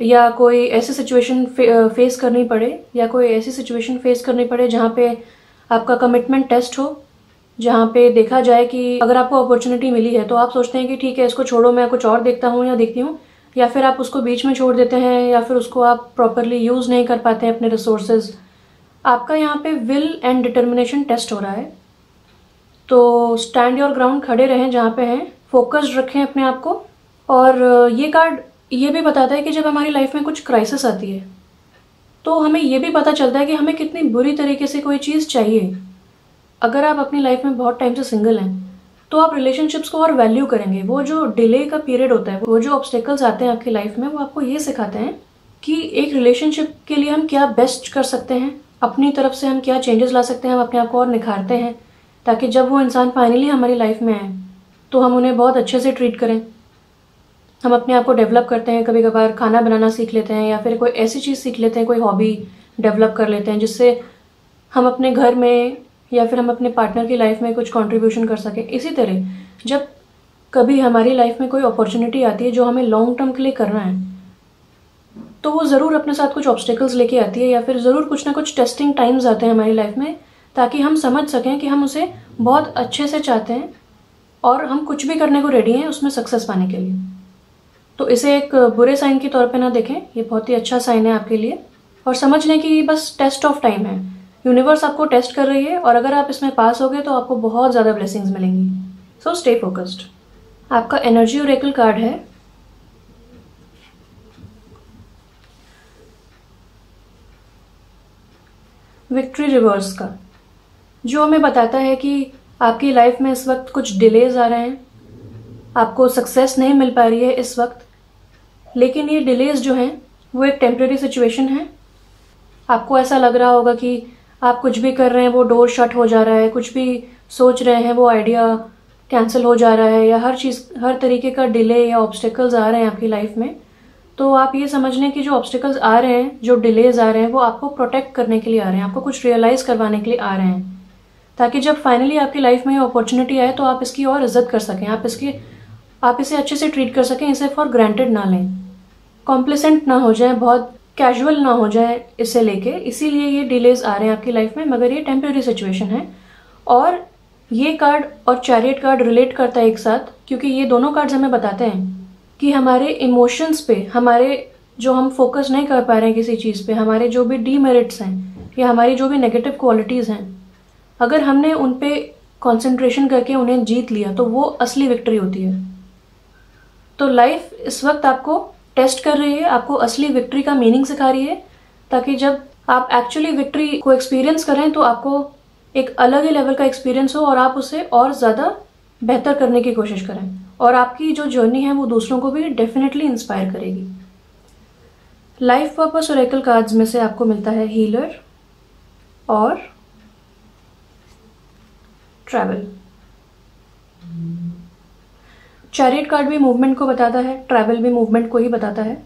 Speaker 1: या कोई ऐसी सिचुएशन फेस करनी पड़े, या कोई ऐसी सिचुएशन फेस करनी पड़े जहाँ पे आपका कमिटमेंट टेस्ट हो, जहाँ पे देखा जाए कि अगर आपको अपॉर्चुनिटी मिली है तो आप सोचते हैं कि ठीक है इसको छोड़ो, मैं कुछ और देखता हूँ या देखती हूँ, या फिर आप उसको बीच में छोड़ देते हैं, या फिर उसको आप प्रॉपरली यूज़ नहीं कर पाते हैं अपने रिसोर्सेज। आपका यहाँ पे विल एंड डिटर्मिनेशन टेस्ट हो रहा है। तो स्टैंड योर ग्राउंड, खड़े रहें जहाँ पे हैं, फोकस्ड रखें अपने आप को। और ये कार्ड ये भी बताता है कि जब हमारी लाइफ में कुछ क्राइसिस आती है तो हमें ये भी पता चलता है कि हमें कितनी बुरी तरीके से कोई चीज़ चाहिए। अगर आप अपनी लाइफ में बहुत टाइम से सिंगल हैं तो आप रिलेशनशिप्स को और वैल्यू करेंगे। वो जो डिले का पीरियड होता है, वो जो ऑब्स्टेकल्स आते हैं आपकी लाइफ में, वो आपको ये सिखाते हैं कि एक रिलेशनशिप के लिए हम क्या बेस्ट कर सकते हैं, अपनी तरफ से हम क्या चेंजेस ला सकते हैं, हम अपने आप को और निखारते हैं, ताकि जब वो इंसान फाइनली हमारी लाइफ में आए तो हम उन्हें बहुत अच्छे से ट्रीट करें। हम अपने आप को डेवलप करते हैं, कभी कभार खाना बनाना सीख लेते हैं, या फिर कोई ऐसी चीज़ सीख लेते हैं, कोई हॉबी डेवलप कर लेते हैं जिससे हम अपने घर में या फिर हम अपने पार्टनर की लाइफ में कुछ कंट्रीब्यूशन कर सकें। इसी तरह जब कभी हमारी लाइफ में कोई अपॉर्चुनिटी आती है जो हमें लॉन्ग टर्म के लिए करना है तो वो ज़रूर अपने साथ कुछ ऑब्स्टेकल्स लेके आती है, या फिर ज़रूर कुछ ना कुछ टेस्टिंग टाइम्स आते हैं हमारी लाइफ में, ताकि हम समझ सकें कि हम उसे बहुत अच्छे से चाहते हैं और हम कुछ भी करने को रेडी हैं उसमें सक्सेस पाने के लिए। तो इसे एक बुरे साइन के तौर पे ना देखें, ये बहुत ही अच्छा साइन है आपके लिए। और समझ लें कि बस टेस्ट ऑफ टाइम है, यूनिवर्स आपको टेस्ट कर रही है और अगर आप इसमें पास हो गए तो आपको बहुत ज़्यादा ब्लेसिंग्स मिलेंगी। So stay focused. आपका एनर्जी ओरेकल कार्ड है विक्ट्री रिवर्स का, जो हमें बताता है कि आपकी लाइफ में इस वक्त कुछ डिलेज आ रहे हैं, आपको सक्सेस नहीं मिल पा रही है इस वक्त, लेकिन ये डिलेज जो हैं वो एक टेम्परेरी सिचुएशन है। आपको ऐसा लग रहा होगा कि आप कुछ भी कर रहे हैं वो डोर शट हो जा रहा है, कुछ भी सोच रहे हैं वो आइडिया कैंसिल हो जा रहा है, या हर तरीके का डिले या ऑब्स्टेकल्स आ रहे हैं आपकी लाइफ में। तो आप ये समझ लें कि जो ऑब्स्टेकल्स आ रहे हैं, जो डिलेज आ रहे हैं, वो आपको प्रोटेक्ट करने के लिए आ रहे हैं, आपको कुछ रियलाइज़ करवाने के लिए आ रहे हैं, ताकि जब फाइनली आपकी लाइफ में ये अपॉर्चुनिटी आए तो आप इसकी और इज्जत कर सकें, आप इसे अच्छे से ट्रीट कर सकें, इसे फॉर ग्रांटेड ना लें, कॉम्प्लिसेंट ना हो जाए, बहुत कैजुअल ना हो जाए इसे लेके। इसीलिए ये डिलेज आ रहे हैं आपकी लाइफ में, मगर ये टेम्परेरी सिचुएशन है। और ये कार्ड और चैरियट कार्ड रिलेट करता है एक साथ, क्योंकि ये दोनों कार्ड्स हमें बताते हैं कि हमारे इमोशंस पे, हमारे जो हम फोकस नहीं कर पा रहे हैं किसी चीज़ पे, हमारे जो भी डीमेरिट्स हैं या हमारी जो भी नेगेटिव क्वालिटीज़ हैं, अगर हमने उन पे कंसंट्रेशन करके उन्हें जीत लिया, तो वो असली विक्ट्री होती है। तो लाइफ इस वक्त आपको टेस्ट कर रही है, आपको असली विक्ट्री का मीनिंग सिखा रही है, ताकि जब आप एक्चुअली विक्ट्री को एक्सपीरियंस करें तो आपको एक अलग ही लेवल का एक्सपीरियंस हो और आप उसे और ज़्यादा बेहतर करने की कोशिश करें, और आपकी जो जर्नी है वो दूसरों को भी डेफिनेटली इंस्पायर करेगी। लाइफ पर्पस ओरेकल कार्ड्स में से आपको मिलता है हीलर और ट्रैवल। चैरियट कार्ड भी मूवमेंट को बताता है, ट्रैवल भी मूवमेंट को ही बताता है।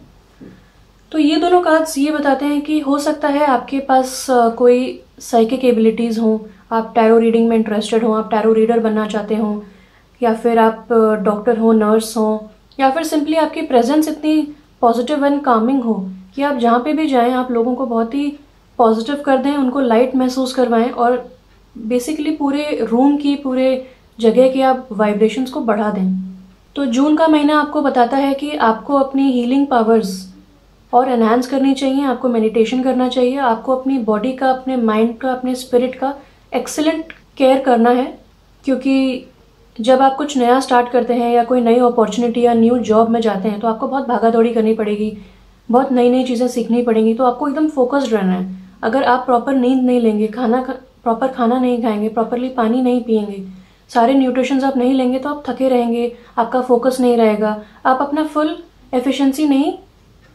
Speaker 1: तो ये दोनों कार्ड्स ये बताते हैं कि हो सकता है आपके पास कोई साइकिक एबिलिटीज़ हों, आप टैरो रीडिंग में इंटरेस्टेड हों, आप टैरो रीडर बनना चाहते हों, या फिर आप डॉक्टर हो, नर्स हो, या फिर सिंपली आपकी प्रेजेंस इतनी पॉजिटिव एंड कामिंग हो कि आप जहाँ पे भी जाएं आप लोगों को बहुत ही पॉजिटिव कर दें, उनको लाइट महसूस करवाएं और बेसिकली पूरे रूम की, पूरे जगह की आप वाइब्रेशंस को बढ़ा दें। तो जून का महीना आपको बताता है कि आपको अपनी हीलिंग पावर्स और एनहांस करनी चाहिए, आपको मेडिटेशन करना चाहिए, आपको अपनी बॉडी का, अपने माइंड का, अपने स्पिरिट का एक्सीलेंट केयर करना है, क्योंकि जब आप कुछ नया स्टार्ट करते हैं या कोई नई अपॉर्चुनिटी या न्यू जॉब में जाते हैं तो आपको बहुत भागा दौड़ी करनी पड़ेगी, बहुत नई नई चीज़ें सीखनी पड़ेंगी, तो आपको एकदम फोकस्ड रहना है। अगर आप प्रॉपर नींद नहीं लेंगे, प्रॉपर खाना नहीं खाएंगे, प्रॉपरली पानी नहीं पिएंगे, सारे न्यूट्रिशंस आप नहीं लेंगे, तो आप थके रहेंगे, आपका फोकस नहीं रहेगा, आप अपना फुल एफिशिएंसी नहीं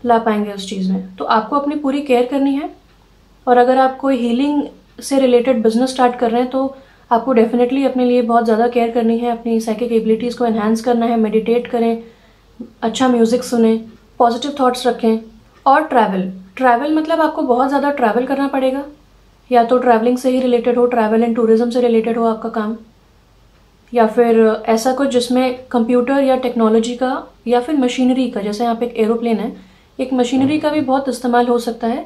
Speaker 1: ला पाएंगे उस चीज़ में। तो आपको अपनी पूरी केयर करनी है। और अगर आप कोई हीलिंग से रिलेटेड बिजनेस स्टार्ट कर रहे हैं तो आपको डेफिनेटली अपने लिए बहुत ज़्यादा केयर करनी है, अपनी साइकिक एबिलिटीज़ को एनहांस करना है, मेडिटेट करें, अच्छा म्यूज़िक सुने, पॉजिटिव थॉट्स रखें। और ट्रैवल मतलब आपको बहुत ज़्यादा ट्रैवल करना पड़ेगा, या तो ट्रैवलिंग से ही रिलेटेड हो, ट्रैवल एंड टूरिज्म से रिलेटेड हो आपका काम, या फिर ऐसा कुछ जिसमें कंप्यूटर या टेक्नोलॉजी का या फिर मशीनरी का, जैसे यहाँ पे एक एरोप्लेन है, एक मशीनरी का भी बहुत इस्तेमाल हो सकता है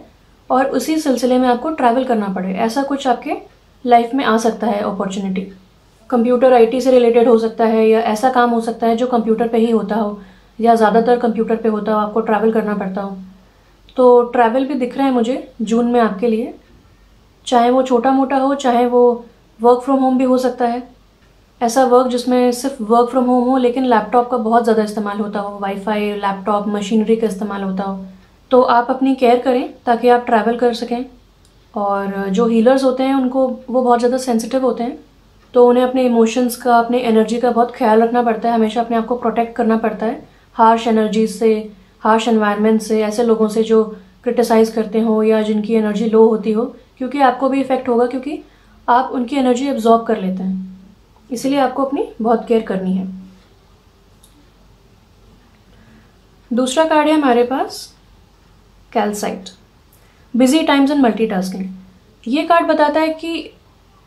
Speaker 1: और उसी सिलसिले में आपको ट्रैवल करना पड़े, ऐसा कुछ आपके लाइफ में आ सकता है अपॉर्चुनिटी। कंप्यूटर आईटी से रिलेटेड हो सकता है, या ऐसा काम हो सकता है जो कंप्यूटर पे ही होता हो या ज़्यादातर कंप्यूटर पे होता हो, आपको ट्रैवल करना पड़ता हो। तो ट्रैवल भी दिख रहा है मुझे जून में आपके लिए, चाहे वो छोटा मोटा हो, चाहे वो वर्क फ्रॉम होम भी हो सकता है, ऐसा वर्क जिसमें सिर्फ वर्क फ्रॉम होम हो लेकिन लैपटॉप का बहुत ज़्यादा इस्तेमाल होता हो, वाईफाई, लैपटॉप, मशीनरी का इस्तेमाल होता हो। तो आप अपनी केयर करें ताकि आप ट्रैवल कर सकें। और जो हीलर्स होते हैं उनको, वो बहुत ज़्यादा सेंसिटिव होते हैं, तो उन्हें अपने इमोशंस का, अपने एनर्जी का बहुत ख्याल रखना पड़ता है, हमेशा अपने आप को प्रोटेक्ट करना पड़ता है हार्श एनर्जीज से, हार्श एनवायरनमेंट से, ऐसे लोगों से जो क्रिटिसाइज़ करते हो या जिनकी एनर्जी लो होती हो, क्योंकि आपको भी इफेक्ट होगा, क्योंकि आप उनकी एनर्जी एब्जॉर्ब कर लेते हैं। इसीलिए आपको अपनी बहुत केयर करनी है। दूसरा कार्ड है हमारे पास calcite, busy times and multitasking. ये कार्ड बताता है कि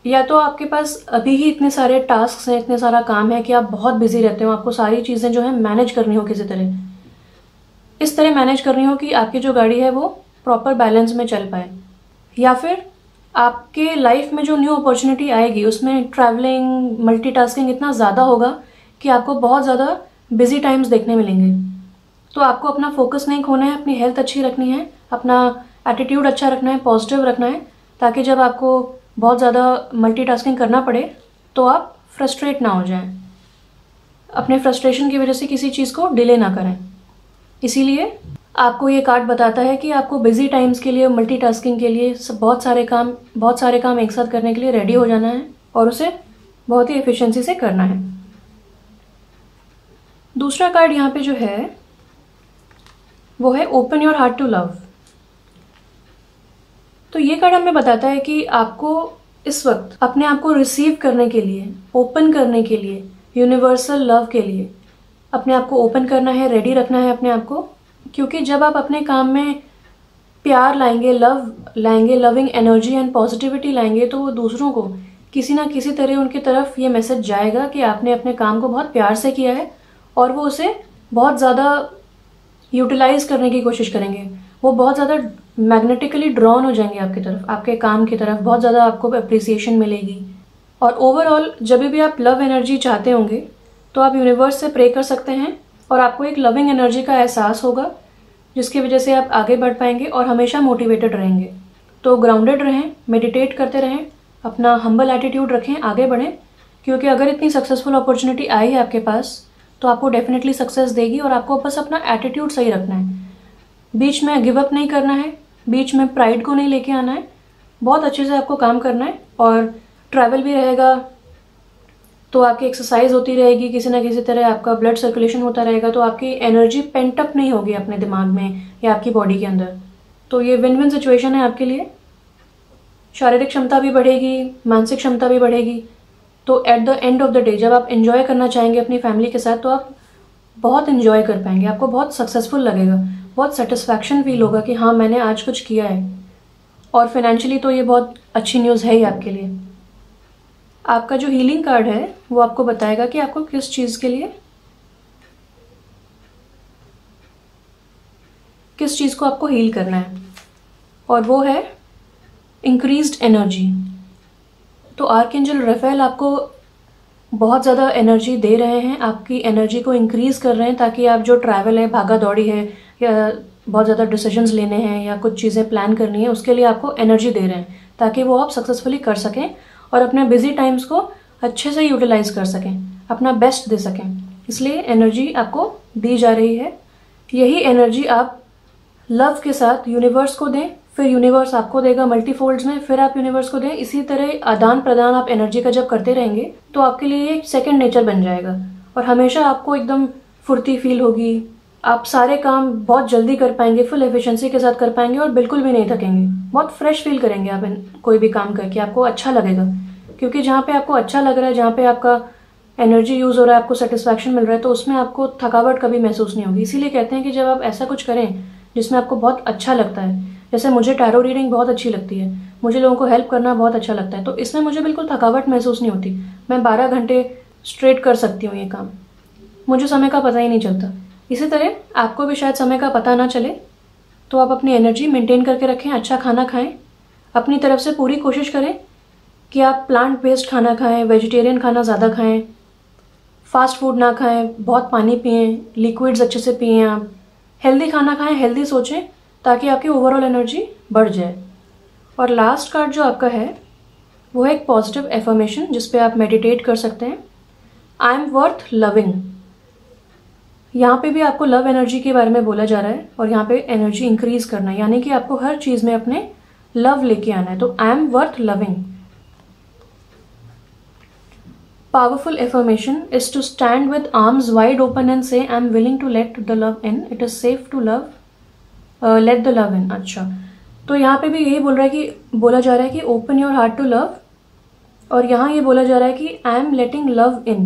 Speaker 1: या तो आपके पास अभी ही इतने सारे टास्क हैं, इतने सारा काम है कि आप बहुत बिजी रहते हो, आपको सारी चीज़ें जो है मैनेज करनी हो, किसी तरह इस तरह मैनेज करनी हो कि आपकी जो गाड़ी है वो प्रॉपर बैलेंस में चल पाए, या फिर आपके लाइफ में जो न्यू अपॉर्चुनिटी आएगी उसमें ट्रैवलिंग, मल्टीटास्किंग इतना ज़्यादा होगा कि आपको बहुत ज़्यादा बिजी टाइम्स देखने मिलेंगे। तो आपको अपना फोकस नहीं खोना है, अपनी हेल्थ अच्छी रखनी है, अपना एटीट्यूड अच्छा रखना है, पॉजिटिव रखना है, ताकि जब आपको बहुत ज़्यादा मल्टीटास्किंग करना पड़े तो आप फ्रस्ट्रेट ना हो जाएं, अपने फ्रस्ट्रेशन की वजह से किसी चीज़ को डिले ना करें। इसीलिए आपको ये कार्ड बताता है कि आपको बिजी टाइम्स के लिए, मल्टीटास्किंग के लिए, बहुत सारे काम एक साथ करने के लिए रेडी हो जाना है और उसे बहुत ही एफिशिएंसी से करना है। दूसरा कार्ड यहाँ पे जो है वो है open your heart to love. तो ये कार्ड हमें बताता है कि आपको इस वक्त अपने आप को रिसीव करने के लिए, ओपन करने के लिए, यूनिवर्सल लव के लिए अपने आप को ओपन करना है, रेडी रखना है अपने आप को, क्योंकि जब आप अपने काम में प्यार लाएंगे, लव लाएंगे, लविंग एनर्जी एंड पॉजिटिविटी लाएंगे, तो वो दूसरों को किसी ना किसी तरह उनकी तरफ ये मैसेज जाएगा कि आपने अपने काम को बहुत प्यार से किया है और वो उसे बहुत ज़्यादा यूटिलाइज करने की कोशिश करेंगे। वो बहुत ज़्यादा मैग्नेटिकली ड्रॉन हो जाएंगे आपकी तरफ, आपके काम की तरफ, बहुत ज़्यादा आपको अप्रिसिएशन मिलेगी। और ओवरऑल जब भी आप लव एनर्जी चाहते होंगे तो आप यूनिवर्स से प्रे कर सकते हैं और आपको एक लविंग एनर्जी का एहसास होगा, जिसकी वजह से आप आगे बढ़ पाएंगे और हमेशा मोटिवेटेड रहेंगे। तो ग्राउंडेड रहें, मेडिटेट करते रहें, अपना हम्बल एटीट्यूड रखें, आगे बढ़ें, क्योंकि अगर इतनी सक्सेसफुल अपॉर्चुनिटी आई है आपके पास तो आपको डेफिनेटली सक्सेस देगी, और आपको बस अपना एटीट्यूड सही रखना है, बीच में गिव अप नहीं करना है, बीच में प्राइड को नहीं लेके आना है, बहुत अच्छे से आपको काम करना है। और ट्रैवल भी रहेगा तो आपकी एक्सरसाइज होती रहेगी, किसी ना किसी तरह आपका ब्लड सर्कुलेशन होता रहेगा, तो आपकी एनर्जी पेंटअप नहीं होगी अपने दिमाग में या आपकी बॉडी के अंदर। तो ये विन विन सिचुएशन है आपके लिए। शारीरिक क्षमता भी बढ़ेगी, मानसिक क्षमता भी बढ़ेगी। तो at the end of the day जब आप एंजॉय करना चाहेंगे अपनी फैमिली के साथ तो आप बहुत एंजॉय कर पाएंगे, आपको बहुत सक्सेसफुल लगेगा, बहुत सेटिस्फैक्शन फील होगा कि हाँ मैंने आज कुछ किया है। और फाइनेंशियली तो ये बहुत अच्छी न्यूज़ है ही आपके लिए। आपका जो हीलिंग कार्ड है वो आपको बताएगा कि आपको किस चीज़ के लिए, किस चीज़ को आपको हील करना है, और वो है इंक्रीज्ड एनर्जी। तो आर्कएंजल राफेल आपको बहुत ज़्यादा एनर्जी दे रहे हैं, आपकी एनर्जी को इंक्रीज़ कर रहे हैं, ताकि आप जो ट्रैवल है, भागा दौड़ी है, या बहुत ज़्यादा डिसीजंस लेने हैं या कुछ चीज़ें प्लान करनी है, उसके लिए आपको एनर्जी दे रहे हैं ताकि वो आप सक्सेसफुली कर सकें और अपने बिजी टाइम्स को अच्छे से यूटिलाइज कर सकें, अपना बेस्ट दे सकें। इसलिए एनर्जी आपको दी जा रही है। यही एनर्जी आप लव के साथ यूनिवर्स को दें, फिर यूनिवर्स आपको देगा मल्टीफोल्ड्स में, फिर आप यूनिवर्स को दें। इसी तरह आदान प्रदान आप एनर्जी का जब करते रहेंगे तो आपके लिए एक सेकंड नेचर बन जाएगा, और हमेशा आपको एकदम फुर्ती फील होगी। आप सारे काम बहुत जल्दी कर पाएंगे, फुल एफिशिएंसी के साथ कर पाएंगे और बिल्कुल भी नहीं थकेंगे। बहुत फ्रेश फील करेंगे आप कोई भी काम करके, आपको अच्छा लगेगा। क्योंकि जहाँ पे आपको अच्छा लग रहा है, जहाँ पे आपका एनर्जी यूज हो रहा है, आपको सेटिस्फैक्शन मिल रहा है, तो उसमें आपको थकावट कभी महसूस नहीं होगी। इसीलिए कहते हैं कि जब आप ऐसा कुछ करें जिसमें आपको बहुत अच्छा लगता है, जैसे मुझे टैरो रीडिंग बहुत अच्छी लगती है, मुझे लोगों को हेल्प करना बहुत अच्छा लगता है, तो इसमें मुझे बिल्कुल थकावट महसूस नहीं होती। मैं 12 घंटे स्ट्रेट कर सकती हूँ ये काम, मुझे समय का पता ही नहीं चलता। इसी तरह आपको भी शायद समय का पता ना चले, तो आप अपनी एनर्जी मेंटेन करके रखें, अच्छा खाना खाएं, अपनी तरफ से पूरी कोशिश करें कि आप प्लांट बेस्ड खाना खाएं, वेजिटेरियन खाना ज़्यादा खाएं, फास्ट फूड ना खाएं, बहुत पानी पिएं, लिक्विड्स अच्छे से पिएं, आप हेल्दी खाना खाएं, हेल्दी सोचें, ताकि आपकी ओवरऑल एनर्जी बढ़ जाए। और लास्ट कार्ड जो आपका है वो है एक पॉजिटिव एफर्मेशन, जिस पे आप मेडिटेट कर सकते हैं। I am worth loving. यहाँ पे भी आपको लव एनर्जी के बारे में बोला जा रहा है, और यहाँ पे एनर्जी इंक्रीज करना है, यानी कि आपको हर चीज़ में अपने लव लेके आना है। तो I am worth loving. Powerful affirmation is to stand with arms wide open and say, I am willing to let the love in. It is safe to love. Let the love in. अच्छा, तो यहाँ पे भी यही बोला जा रहा है कि open your heart to love, और यहाँ ये बोला जा रहा है कि I am letting love in,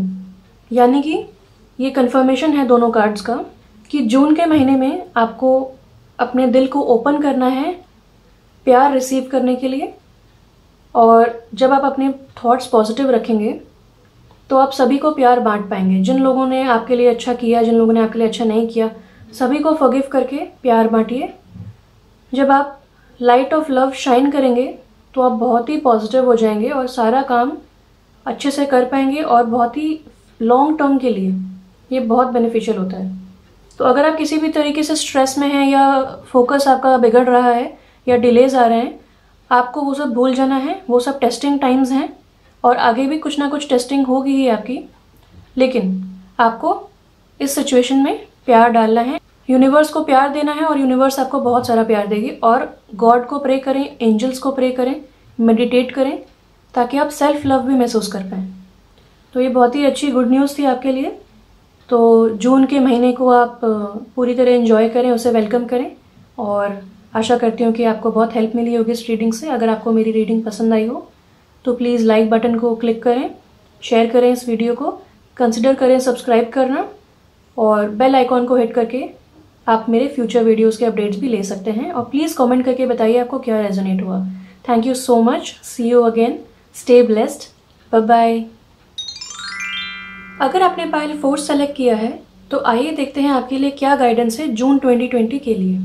Speaker 1: यानी कि ये कंफर्मेशन है दोनों कार्ड्स का कि जून के महीने में आपको अपने दिल को ओपन करना है प्यार रिसीव करने के लिए। और जब आप अपने थॉट्स पॉजिटिव रखेंगे तो आप सभी को प्यार बांट पाएंगे। जिन लोगों ने आपके लिए अच्छा किया, जिन लोगों ने आपके लिए अच्छा नहीं किया, सभी को फॉरगिव करके प्यार बांटिए। जब आप लाइट ऑफ लव शाइन करेंगे तो आप बहुत ही पॉजिटिव हो जाएंगे और सारा काम अच्छे से कर पाएंगे, और बहुत ही लॉन्ग टर्म के लिए ये बहुत बेनिफिशियल होता है। तो अगर आप किसी भी तरीके से स्ट्रेस में हैं, या फोकस आपका बिगड़ रहा है, या डिलेज आ रहे हैं, आपको वो सब भूल जाना है। वो सब टेस्टिंग टाइम्स हैं, और आगे भी कुछ ना कुछ टेस्टिंग होगी ही आपकी, लेकिन आपको इस सिचुएशन में प्यार डालना है, यूनिवर्स को प्यार देना है, और यूनिवर्स आपको बहुत सारा प्यार देगी। और गॉड को प्रे करें, एंजल्स को प्रे करें, मेडिटेट करें, ताकि आप सेल्फ लव भी महसूस कर पाएँ। तो ये बहुत ही अच्छी गुड न्यूज़ थी आपके लिए। तो जून के महीने को आप पूरी तरह एंजॉय करें, उसे वेलकम करें, और आशा करती हूँ कि आपको बहुत हेल्प मिली होगी इस रीडिंग से। अगर आपको मेरी रीडिंग पसंद आई हो तो प्लीज़ लाइक बटन को क्लिक करें, शेयर करें इस वीडियो को, कंसिडर करें सब्सक्राइब करना, और बेल आइकॉन को हिट करके आप मेरे फ्यूचर वीडियोस के अपडेट्स भी ले सकते हैं। और प्लीज़ कमेंट करके बताइए आपको क्या रेजोनेट हुआ। Thank you so much, see you again, stay blessed, bye bye. अगर आपने पाइल 4 सेलेक्ट किया है तो आइए देखते हैं आपके लिए क्या गाइडेंस है जून 2020 के लिए।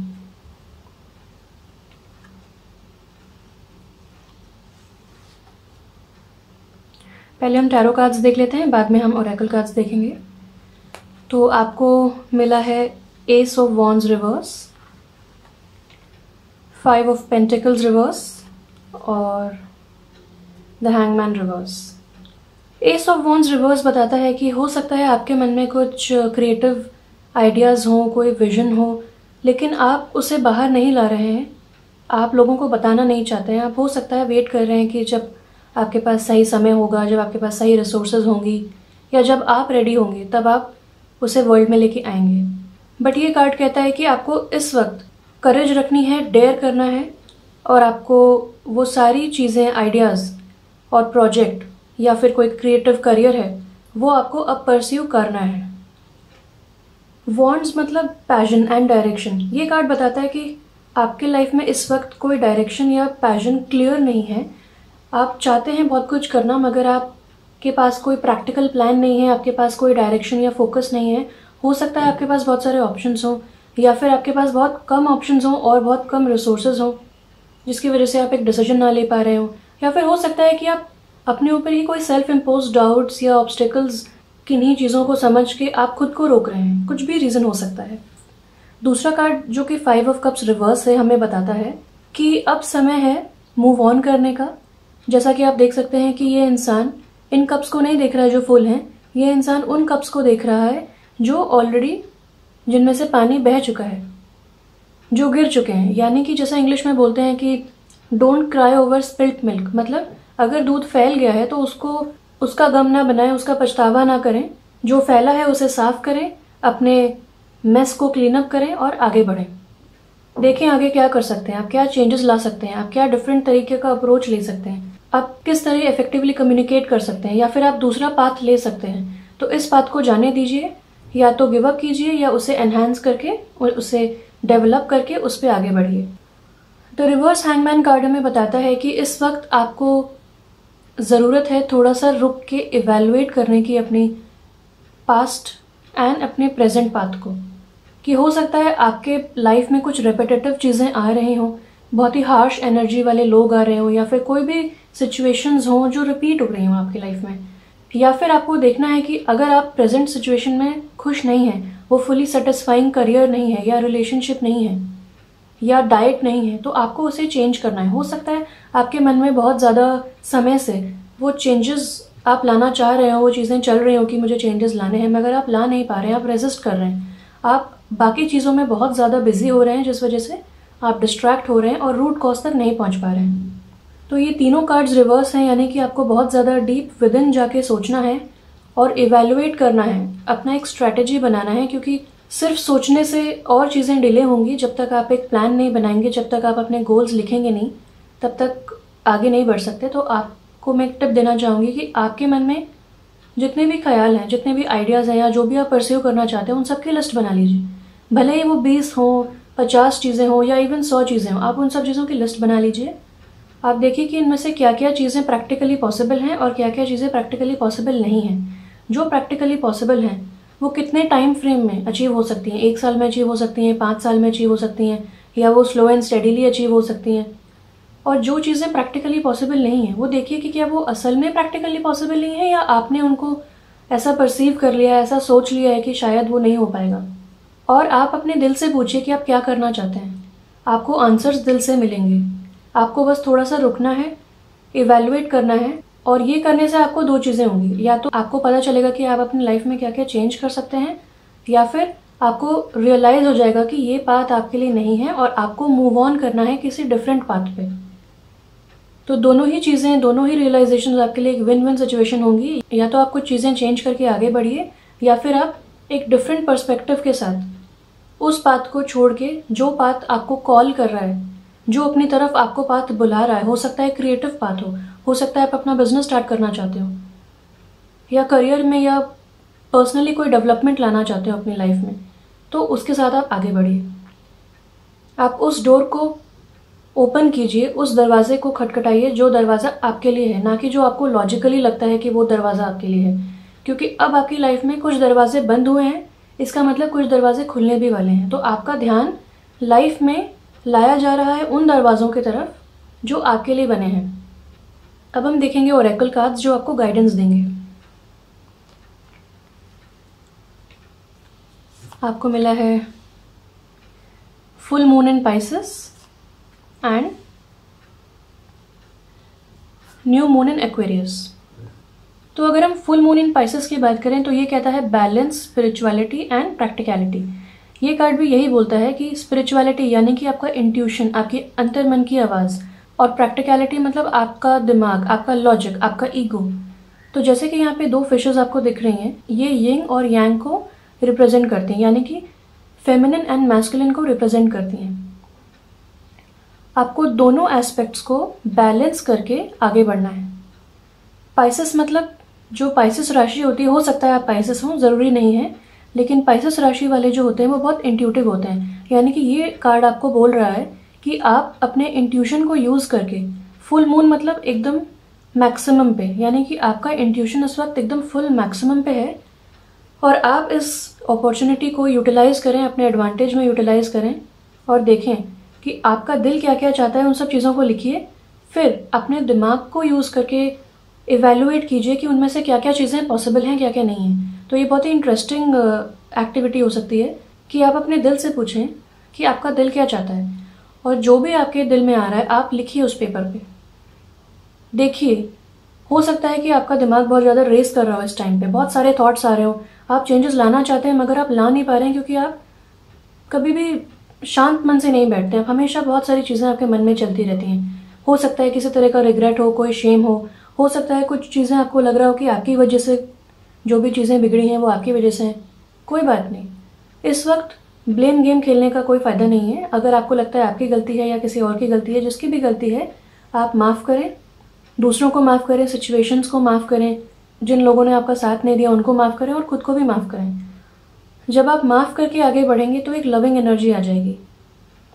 Speaker 1: पहले हम टैरो कार्ड्स देख लेते हैं, बाद में हम ओरेकल कार्ड्स देखेंगे। तो आपको मिला है ace of wands reverse, 5 of pentacles reverse, और the hangman reverse. Ace of wands reverse बताता है कि हो सकता है आपके मन में कुछ क्रिएटिव आइडियाज़ हों, कोई विजन हो, लेकिन आप उसे बाहर नहीं ला रहे हैं, आप लोगों को बताना नहीं चाहते हैं। आप हो सकता है वेट कर रहे हैं कि जब आपके पास सही समय होगा, जब आपके पास सही रिसोर्सेज होंगी, या जब आप रेडी होंगे तब आप उसे वर्ल्ड में लेके आएंगे। बट ये कार्ड कहता है कि आपको इस वक्त करेज रखनी है, डेयर करना है, और आपको वो सारी चीज़ें, आइडियाज़ और प्रोजेक्ट या फिर कोई क्रिएटिव करियर है, वो आपको अब परस्यू करना है। वॉन्ड्स मतलब पैशन एंड डायरेक्शन। ये कार्ड बताता है कि आपके लाइफ में इस वक्त कोई डायरेक्शन या पैशन क्लियर नहीं है। आप चाहते हैं बहुत कुछ करना, मगर आपके पास कोई प्रैक्टिकल प्लान नहीं है, आपके पास कोई डायरेक्शन या फोकस नहीं है। हो सकता है आपके पास बहुत सारे ऑप्शंस हों, या फिर आपके पास बहुत कम ऑप्शंस हों और बहुत कम रिसोर्सेज हों, जिसकी वजह से आप एक डिसीजन ना ले पा रहे हो। या फिर हो सकता है कि आप अपने ऊपर ही कोई सेल्फ इम्पोज डाउट्स या ऑब्स्टिकल्स, किन्हीं चीज़ों को समझ के आप खुद को रोक रहे हैं। कुछ भी रीज़न हो सकता है। दूसरा कार्ड जो कि 5 ऑफ कप्स रिवर्स है, हमें बताता है कि अब समय है मूव ऑन करने का। जैसा कि आप देख सकते हैं कि ये इंसान इन कप्स को नहीं देख रहा है जो फुल हैं, ये इंसान उन कप्स को देख रहा है जो ऑलरेडी, जिनमें से पानी बह चुका है, जो गिर चुके हैं। यानी कि जैसा इंग्लिश में बोलते हैं कि don't cry over spilt milk, मतलब अगर दूध फैल गया है तो उसका गम ना बनाएं, उसका पछतावा ना करें। जो फैला है उसे साफ करें, अपने मेस को क्लीन अप करें और आगे बढ़ें। देखें आगे क्या कर सकते हैं, आप क्या चेंजेस ला सकते हैं, आप क्या डिफरेंट तरीके का अप्रोच ले सकते हैं, आप किस तरह इफेक्टिवली कम्युनिकेट कर सकते हैं, या फिर आप दूसरा पाथ ले सकते हैं। तो इस पाथ को जाने दीजिए, या तो गिव अप कीजिए या उसे एनहांस करके और उसे डेवलप करके उस पर आगे बढ़िए। तो रिवर्स हैंगमैन कार्ड हमें बताता है कि इस वक्त आपको ज़रूरत है थोड़ा सा रुक के इवेलुएट करने की अपनी पास्ट एंड अपने प्रेजेंट पाथ को। कि हो सकता है आपके लाइफ में कुछ रेपिटेटिव चीज़ें आ रही हों, बहुत ही हार्श एनर्जी वाले लोग आ रहे हों, या फिर कोई भी सिचुएशंस हों जो रिपीट हो रही हों आपकी लाइफ में। या फिर आपको देखना है कि अगर आप प्रेजेंट सिचुएशन में खुश नहीं हैं, वो फुली सेटिस्फाइंग करियर नहीं है, या रिलेशनशिप नहीं है, या डाइट नहीं है, तो आपको उसे चेंज करना है। हो सकता है आपके मन में बहुत ज़्यादा समय से वो चेंजेस आप लाना चाह रहे हो, वो चीज़ें चल रही हो कि मुझे चेंजेस लाने हैं, मगर आप ला नहीं पा रहे हैं, आप रेजिस्ट कर रहे हैं, आप बाकी चीज़ों में बहुत ज़्यादा बिजी हो रहे हैं, जिस वजह से आप डिस्ट्रैक्ट हो रहे हैं और रूट कॉज तक नहीं पहुंच पा रहे हैं। तो ये तीनों कार्ड्स रिवर्स हैं, यानी कि आपको बहुत ज़्यादा डीप विद इन जाके सोचना है और इवेल्युएट करना है, अपना एक स्ट्रैटेजी बनाना है। क्योंकि सिर्फ सोचने से और चीज़ें डिले होंगी। जब तक आप एक प्लान नहीं बनाएंगे, जब तक आप अपने गोल्स लिखेंगे नहीं, तब तक आगे नहीं बढ़ सकते। तो आपको मैं एक टिप देना चाहूँगी कि आपके मन में जितने भी ख्याल हैं, जितने भी आइडियाज़ हैं, या जो भी आप परस्यू करना चाहते हैं, उन सबकी लिस्ट बना लीजिए। भले ही वो 20 हो, 50 चीज़ें हो, या इवन 100 चीज़ें हों, आप उन सब चीज़ों की लिस्ट बना लीजिए। आप देखिए कि इनमें से क्या क्या चीज़ें प्रैक्टिकली पॉसिबल हैं और क्या क्या चीज़ें प्रैक्टिकली पॉसिबल नहीं हैं। जो प्रैक्टिकली पॉसिबल हैं वो कितने टाइम फ्रेम में अचीव हो सकती हैं। 1 साल में अचीव हो सकती हैं, 5 साल में अचीव हो सकती हैं, या वो स्लो एंड स्टेडीली अचीव हो सकती हैं। और जो चीज़ें प्रैक्टिकली पॉसिबल नहीं है, वो देखिए कि क्या वो असल में प्रैक्टिकली पॉसिबल नहीं है, या आपने उनको ऐसा परसीव कर लिया है, ऐसा सोच लिया है कि शायद वो नहीं हो पाएगा। और आप अपने दिल से पूछिए कि आप क्या करना चाहते हैं। आपको आंसर्स दिल से मिलेंगे। आपको बस थोड़ा सा रुकना है, इवेल्युएट करना है, और ये करने से आपको 2 चीज़ें होंगी। या तो आपको पता चलेगा कि आप अपनी लाइफ में क्या क्या चेंज कर सकते हैं, या फिर आपको रियलाइज़ हो जाएगा कि ये पाथ आपके लिए नहीं है और आपको मूव ऑन करना है किसी डिफरेंट पाथ पे। तो दोनों ही चीज़ें, दोनों ही रियलाइजेशन आपके लिए एक विन विन सिचुएशन होंगी। या तो आप कुछ चीज़ें चेंज करके आगे बढ़िए, या फिर आप एक डिफरेंट पर्सपेक्टिव के साथ उस पाथ को छोड़ के, जो पाथ आपको कॉल कर रहा है, जो अपनी तरफ आपको पाथ बुला रहा है, हो सकता है क्रिएटिव पाथ हो सकता है आप अपना बिजनेस स्टार्ट करना चाहते हो, या करियर में या पर्सनली कोई डेवलपमेंट लाना चाहते हो अपनी लाइफ में, तो उसके साथ आप आगे बढ़िए। आप उस डोर को ओपन कीजिए, उस दरवाजे को खटखटाइए जो दरवाज़ा आपके लिए है, ना कि जो आपको लॉजिकली लगता है कि वो दरवाज़ा आपके लिए है। क्योंकि अब आपकी लाइफ में कुछ दरवाजे बंद हुए हैं, इसका मतलब कुछ दरवाजे खुलने भी वाले हैं। तो आपका ध्यान लाइफ में लाया जा रहा है उन दरवाज़ों की तरफ जो आपके लिए बने हैं। अब हम देखेंगे ओरेकल कार्ड्स जो आपको गाइडेंस देंगे। आपको मिला है full moon in Pisces and new moon in Aquarius. तो अगर हम फुल मून इन पाइसेस की बात करें तो ये कहता है बैलेंस, स्पिरिचुअलिटी एंड प्रैक्टिकलिटी। ये कार्ड भी यही बोलता है कि स्पिरिचुअलिटी यानी कि आपका इंट्यूशन, आपकी अंतर्मन की आवाज़, और प्रैक्टिकलिटी मतलब आपका दिमाग, आपका लॉजिक, आपका ईगो। तो जैसे कि यहाँ पे दो फिशेस आपको दिख रही हैं, ये यिंग और यांग को रिप्रेजेंट करती हैं, यानी कि फेमिनिन एंड मैस्कुलिन को रिप्रेजेंट करती हैं। आपको दोनों एस्पेक्ट्स को बैलेंस करके आगे बढ़ना है। पाइसेस मतलब जो पाइसेस राशि होती है, हो सकता है आप पाइसेस हों, ज़रूरी नहीं है, लेकिन पाइसेस राशि वाले जो होते हैं वो बहुत इंट्यूटिव होते हैं। यानी कि ये कार्ड आपको बोल रहा है कि आप अपने इंट्यूशन को यूज़ करके, फुल मून मतलब एकदम मैक्सिमम पे, यानी कि आपका इंट्यूशन इस वक्त एकदम फुल मैक्सिमम पे है और आप इस अपॉर्चुनिटी को यूटिलाइज़ करें, अपने एडवांटेज में यूटिलाइज़ करें और देखें कि आपका दिल क्या क्या चाहता है। उन सब चीज़ों को लिखिए, फिर अपने दिमाग को यूज़ करके इवेलुएट कीजिए कि उनमें से क्या क्या चीज़ें पॉसिबल हैं, क्या क्या नहीं हैं। तो ये बहुत ही इंटरेस्टिंग एक्टिविटी हो सकती है कि आप अपने दिल से पूछें कि आपका दिल क्या चाहता है, और जो भी आपके दिल में आ रहा है आप लिखिए उस पेपर पे। देखिए, हो सकता है कि आपका दिमाग बहुत ज़्यादा रेस कर रहा हो, इस टाइम पे बहुत सारे थॉट्स आ रहे हो, आप चेंजेस लाना चाहते हैं मगर आप ला नहीं पा रहे हैं क्योंकि आप कभी भी शांत मन से नहीं बैठते हैं। हमेशा बहुत सारी चीज़ें आपके मन में चलती रहती हैं। हो सकता है किसी तरह का रिग्रेट हो, कोई शेम हो सकता है कुछ चीज़ें आपको लग रहा हो कि आपकी वजह से जो भी चीज़ें बिगड़ी हैं वो आपकी वजह से हैं। कोई बात नहीं, इस वक्त ब्लेम गेम खेलने का कोई फ़ायदा नहीं है। अगर आपको लगता है आपकी गलती है या किसी और की गलती है, जिसकी भी गलती है, आप माफ़ करें, दूसरों को माफ़ करें, सिचुएशंस को माफ़ करें, जिन लोगों ने आपका साथ नहीं दिया उनको माफ़ करें और खुद को भी माफ़ करें। जब आप माफ़ करके आगे बढ़ेंगे तो एक लविंग एनर्जी आ जाएगी।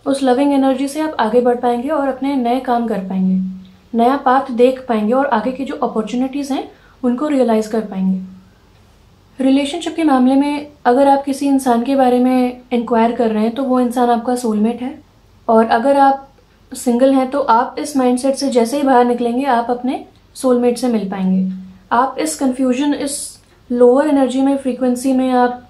Speaker 1: उस लविंग एनर्जी से आप आगे बढ़ पाएंगे और अपने नए काम कर पाएंगे, नया पाथ देख पाएंगे और आगे की जो अपॉर्चुनिटीज़ हैं उनको रियलाइज़ कर पाएंगे। रिलेशनशिप के मामले में अगर आप किसी इंसान के बारे में इंक्वायर कर रहे हैं तो वो इंसान आपका सोलमेट है, और अगर आप सिंगल हैं तो आप इस माइंडसेट से जैसे ही बाहर निकलेंगे आप अपने सोलमेट से मिल पाएंगे। आप इस कंफ्यूजन, इस लोअर एनर्जी में, फ्रीक्वेंसी में आप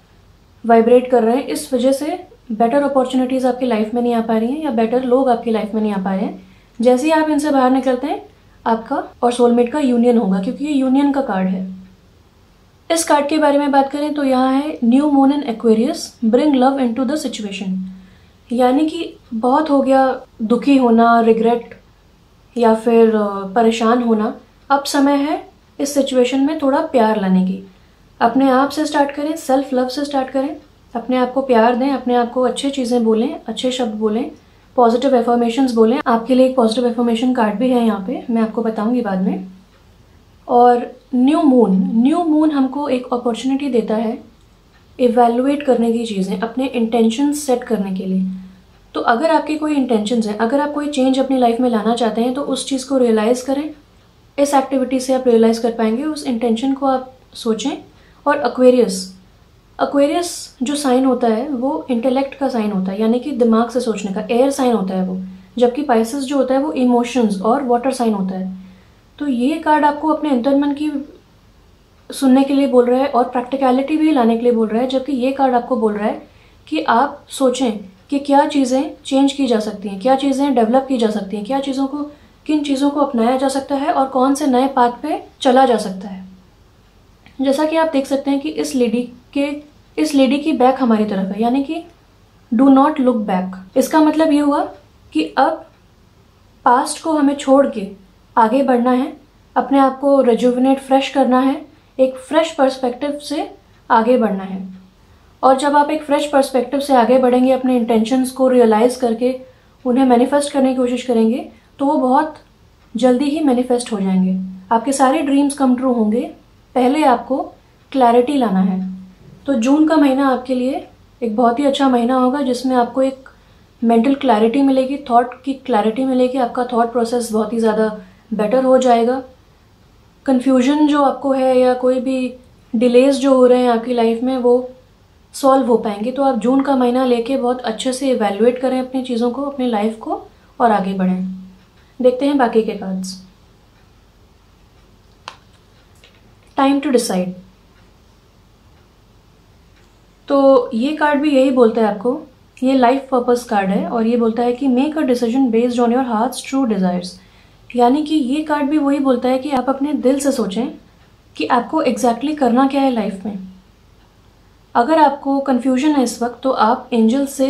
Speaker 1: वाइब्रेट कर रहे हैं, इस वजह से बेटर अपॉर्चुनिटीज़ आपकी लाइफ में नहीं आ पा रही हैं या बेटर लोग आपकी लाइफ में नहीं आ पा रहे हैं। जैसे ही आप इनसे बाहर निकलते हैं आपका और सोलमेट का यूनियन होगा, क्योंकि ये यूनियन का कार्ड है। इस कार्ड के बारे में बात करें तो यहाँ है new moon in Aquarius bring love into the situation. यानी कि बहुत हो गया दुखी होना, रिग्रेट या फिर परेशान होना, अब समय है इस सिचुएशन में थोड़ा प्यार लाने की। अपने आप से स्टार्ट करें, सेल्फ लव से स्टार्ट करें, अपने आप को प्यार दें, अपने आप को अच्छी चीज़ें बोलें, अच्छे शब्द बोलें, पॉजिटिव एफर्मेशंस बोलें। आपके लिए एक पॉजिटिव एफर्मेशन कार्ड भी है यहाँ पे, मैं आपको बताऊंगी बाद में। और न्यू मून हमको एक अपॉर्चुनिटी देता है इवैल्यूएट करने की चीज़ें, अपने इंटेंशंस सेट करने के लिए। तो अगर आपके कोई इंटेंशंस हैं, अगर आप कोई चेंज अपनी लाइफ में लाना चाहते हैं तो उस चीज़ को रियलाइज़ करें। इस एक्टिविटी से आप रियलाइज़ कर पाएंगे, उस इंटेंशन को आप सोचें। और एक्वेरियस जो साइन होता है वो इंटेलेक्ट का साइन होता है, यानी कि दिमाग से सोचने का, एयर साइन होता है वो, जबकि पाइसेस जो होता है वो इमोशंस और वाटर साइन होता है। तो ये कार्ड आपको अपने अंतर्मन की सुनने के लिए बोल रहा है और प्रैक्टिकलिटी भी लाने के लिए बोल रहा है, जबकि ये कार्ड आपको बोल रहा है कि आप सोचें कि क्या चीज़ें चेंज की जा सकती हैं, क्या चीज़ें डेवलप की जा सकती हैं, किन चीज़ों को अपनाया जा सकता है और कौन से नए पाथ पे चला जा सकता है। जैसा कि आप देख सकते हैं कि इस लेडी की बैक हमारी तरफ है, यानी कि डू नॉट लुक बैक। इसका मतलब ये हुआ कि अब पास्ट को हमें छोड़ के आगे बढ़ना है, अपने आप को रिजुविनेट, फ्रेश करना है, एक फ्रेश पर्सपेक्टिव से आगे बढ़ना है। और जब आप एक फ्रेश पर्सपेक्टिव से आगे बढ़ेंगे, अपने इंटेंशंस को रियलाइज करके उन्हें मैनिफेस्ट करने की कोशिश करेंगे, तो वो बहुत जल्दी ही मैनिफेस्ट हो जाएंगे। आपके सारे ड्रीम्स कम ट्रू होंगे। पहले आपको क्लैरिटी लाना है। तो जून का महीना आपके लिए एक बहुत ही अच्छा महीना होगा, जिसमें आपको एक मेंटल क्लैरिटी मिलेगी, थॉट की क्लैरिटी मिलेगी, आपका थॉट प्रोसेस बहुत ही ज़्यादा बेटर हो जाएगा। कन्फ्यूजन जो आपको है या कोई भी डिलेज जो हो रहे हैं आपकी लाइफ में, वो सॉल्व हो पाएंगे। तो आप जून का महीना लेके बहुत अच्छे से इवैल्यूएट करें अपनी चीज़ों को, अपनी लाइफ को, और आगे बढ़ें। देखते हैं बाकी के कार्ड्स। Time to decide. तो ये कार्ड भी यही बोलता है आपको, ये लाइफ पर्पस कार्ड है और ये बोलता है कि make a decision based on your hearts true desires. यानी कि ये कार्ड भी वही बोलता है कि आप अपने दिल से सोचें कि आपको एग्जैक्टली करना क्या है लाइफ में। अगर आपको कन्फ्यूजन है इस वक्त, तो आप एंजल से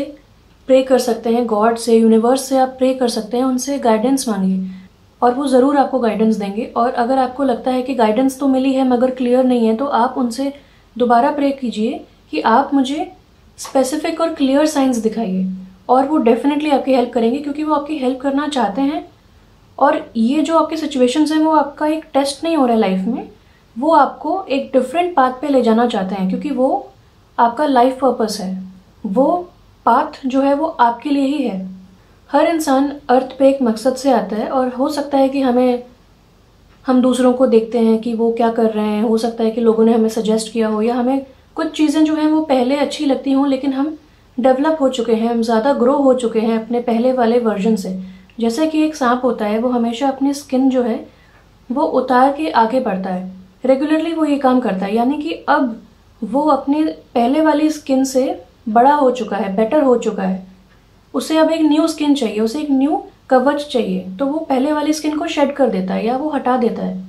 Speaker 1: प्रे कर सकते हैं, गॉड से, यूनिवर्स से आप प्रे कर सकते हैं, उनसे गाइडेंस मांगिए और वो ज़रूर आपको गाइडेंस देंगे। और अगर आपको लगता है कि गाइडेंस तो मिली है मगर क्लियर नहीं है, तो आप उनसे दोबारा प्रे कीजिए कि आप मुझे स्पेसिफिक और क्लियर साइंस दिखाइए, और वो डेफिनेटली आपकी हेल्प करेंगे, क्योंकि वो आपकी हेल्प करना चाहते हैं। और ये जो आपके सिचुएशंस हैं वो आपका एक टेस्ट नहीं हो रहा है लाइफ में, वो आपको एक डिफरेंट पाथ पे ले जाना चाहते हैं, क्योंकि वो आपका लाइफ पर्पस है। वो पाथ जो है वो आपके लिए ही है। हर इंसान अर्थ पे एक मकसद से आता है, और हो सकता है कि हम दूसरों को देखते हैं कि वो क्या कर रहे हैं, हो सकता है कि लोगों ने हमें सजेस्ट किया हो, या हमें कुछ चीज़ें जो हैं वो पहले अच्छी लगती हों, लेकिन हम डेवलप हो चुके हैं, हम ज़्यादा ग्रो हो चुके हैं अपने पहले वाले वर्जन से। जैसे कि एक सांप होता है, वो हमेशा अपनी स्किन जो है वो उतार के आगे बढ़ता है, रेगुलरली वो ये काम करता है, यानी कि अब वो अपनी पहले वाली स्किन से बड़ा हो चुका है, बेटर हो चुका है। उसे अब एक न्यू स्किन चाहिए, उसे एक न्यू कवच चाहिए, तो वो पहले वाली स्किन को शेड कर देता है या वो हटा देता है।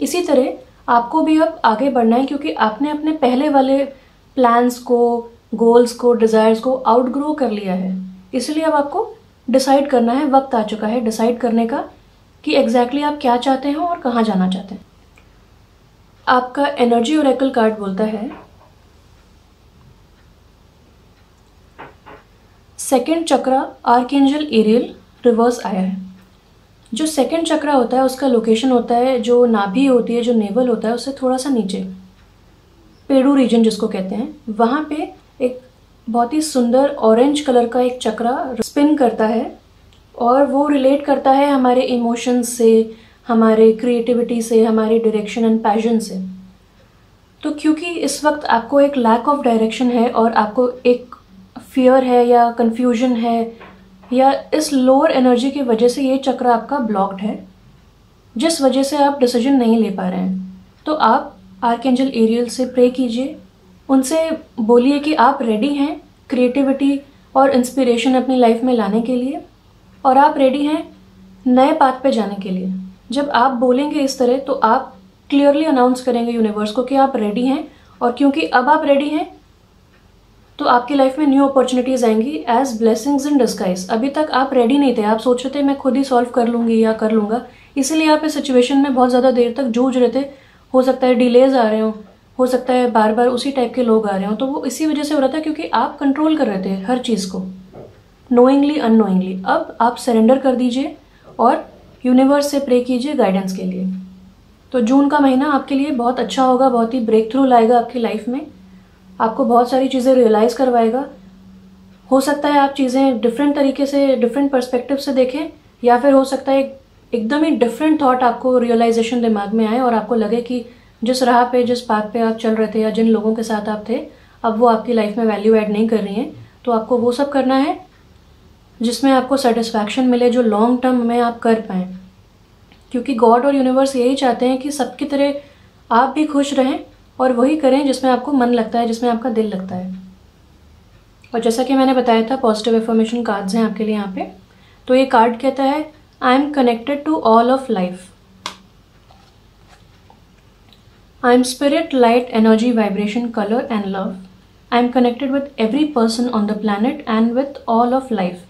Speaker 1: इसी तरह आपको भी अब आगे बढ़ना है, क्योंकि आपने अपने पहले वाले प्लान्स को, गोल्स को, डिज़ायर्स को आउटग्रो कर लिया है। इसलिए अब आपको डिसाइड करना है, वक्त आ चुका है डिसाइड करने का कि एग्जैक्टली आप क्या चाहते हैं और कहाँ जाना चाहते हैं। आपका एनर्जी ओरेकल कार्ड बोलता है, सेकंड चक्रा आर्कएंजल एरियल रिवर्स आया है। जो सेकंड चक्रा होता है उसका लोकेशन होता है, जो नाभि होती है, जो नेवल होता है, उससे थोड़ा सा नीचे, पेड़ू रीजन जिसको कहते हैं, वहाँ पे एक बहुत ही सुंदर ऑरेंज कलर का एक चक्रा स्पिन करता है, और वो रिलेट करता है हमारे इमोशंस से, हमारे क्रिएटिविटी से, हमारे डायरेक्शन एंड पैशन से। तो क्योंकि इस वक्त आपको एक लैक ऑफ डायरेक्शन है, और आपको एक फियर है या कंफ्यूजन है, या इस लोअर एनर्जी की वजह से ये चक्र आपका ब्लॉक्ड है, जिस वजह से आप डिसीजन नहीं ले पा रहे हैं, तो आप आर्कएंजल एरियल से प्रे कीजिए। उनसे बोलिए कि आप रेडी हैं क्रिएटिविटी और इंस्पिरेशन अपनी लाइफ में लाने के लिए, और आप रेडी हैं नए पाथ पे जाने के लिए। जब आप बोलेंगे इस तरह, तो आप क्लियरली अनाउंस करेंगे यूनिवर्स को कि आप रेडी हैं, और क्योंकि अब आप रेडी हैं तो आपकी लाइफ में न्यू अपॉर्चुनिटीज आएंगी एज ब्लेसिंग्स इन डिस्गाइज। अभी तक आप रेडी नहीं थे, आप सोच रहे थे मैं खुद ही सॉल्व कर लूंगी या कर लूंगा, इसीलिए आप इस सिचुएशन में बहुत ज़्यादा देर तक जूझ रहे थे। हो सकता है डिलेज आ रहे हो सकता है बार बार उसी टाइप के लोग आ रहे हो, तो वो इसी वजह से हो रहा था क्योंकि आप कंट्रोल कर रहे थे हर चीज़ को, नोइंगली अननोइंगली। अब आप सरेंडर कर दीजिए और यूनिवर्स से प्रे कीजिए गाइडेंस के लिए। तो जून का महीना आपके लिए बहुत अच्छा होगा, बहुत ही ब्रेक थ्रू लाएगा आपकी लाइफ में, आपको बहुत सारी चीज़ें रियलाइज़ करवाएगा। हो सकता है आप चीज़ें डिफरेंट तरीके से, डिफरेंट पर्सपेक्टिव से देखें, या फिर हो सकता है एकदम ही डिफरेंट थॉट आपको रियलाइजेशन दिमाग में आए और आपको लगे कि जिस राह पे, जिस पाथ पे आप चल रहे थे या जिन लोगों के साथ आप थे, अब वो आपकी लाइफ में वैल्यू ऐड नहीं कर रही हैं। तो आपको वो सब करना है जिसमें आपको सेटिस्फैक्शन मिले, जो लॉन्ग टर्म में आप कर पाएँ, क्योंकि गॉड और यूनिवर्स यही चाहते हैं कि सबकी तरह आप भी खुश रहें और वही करें जिसमें आपको मन लगता है, जिसमें आपका दिल लगता है। और जैसा कि मैंने बताया था, पॉजिटिव एफर्मेशन कार्ड्स हैं आपके लिए यहाँ पे। तो ये कार्ड कहता है, I am connected to all of life, I am spirit, light, energy, vibration, colour and love, I am connected with every person on the planet and with all of life.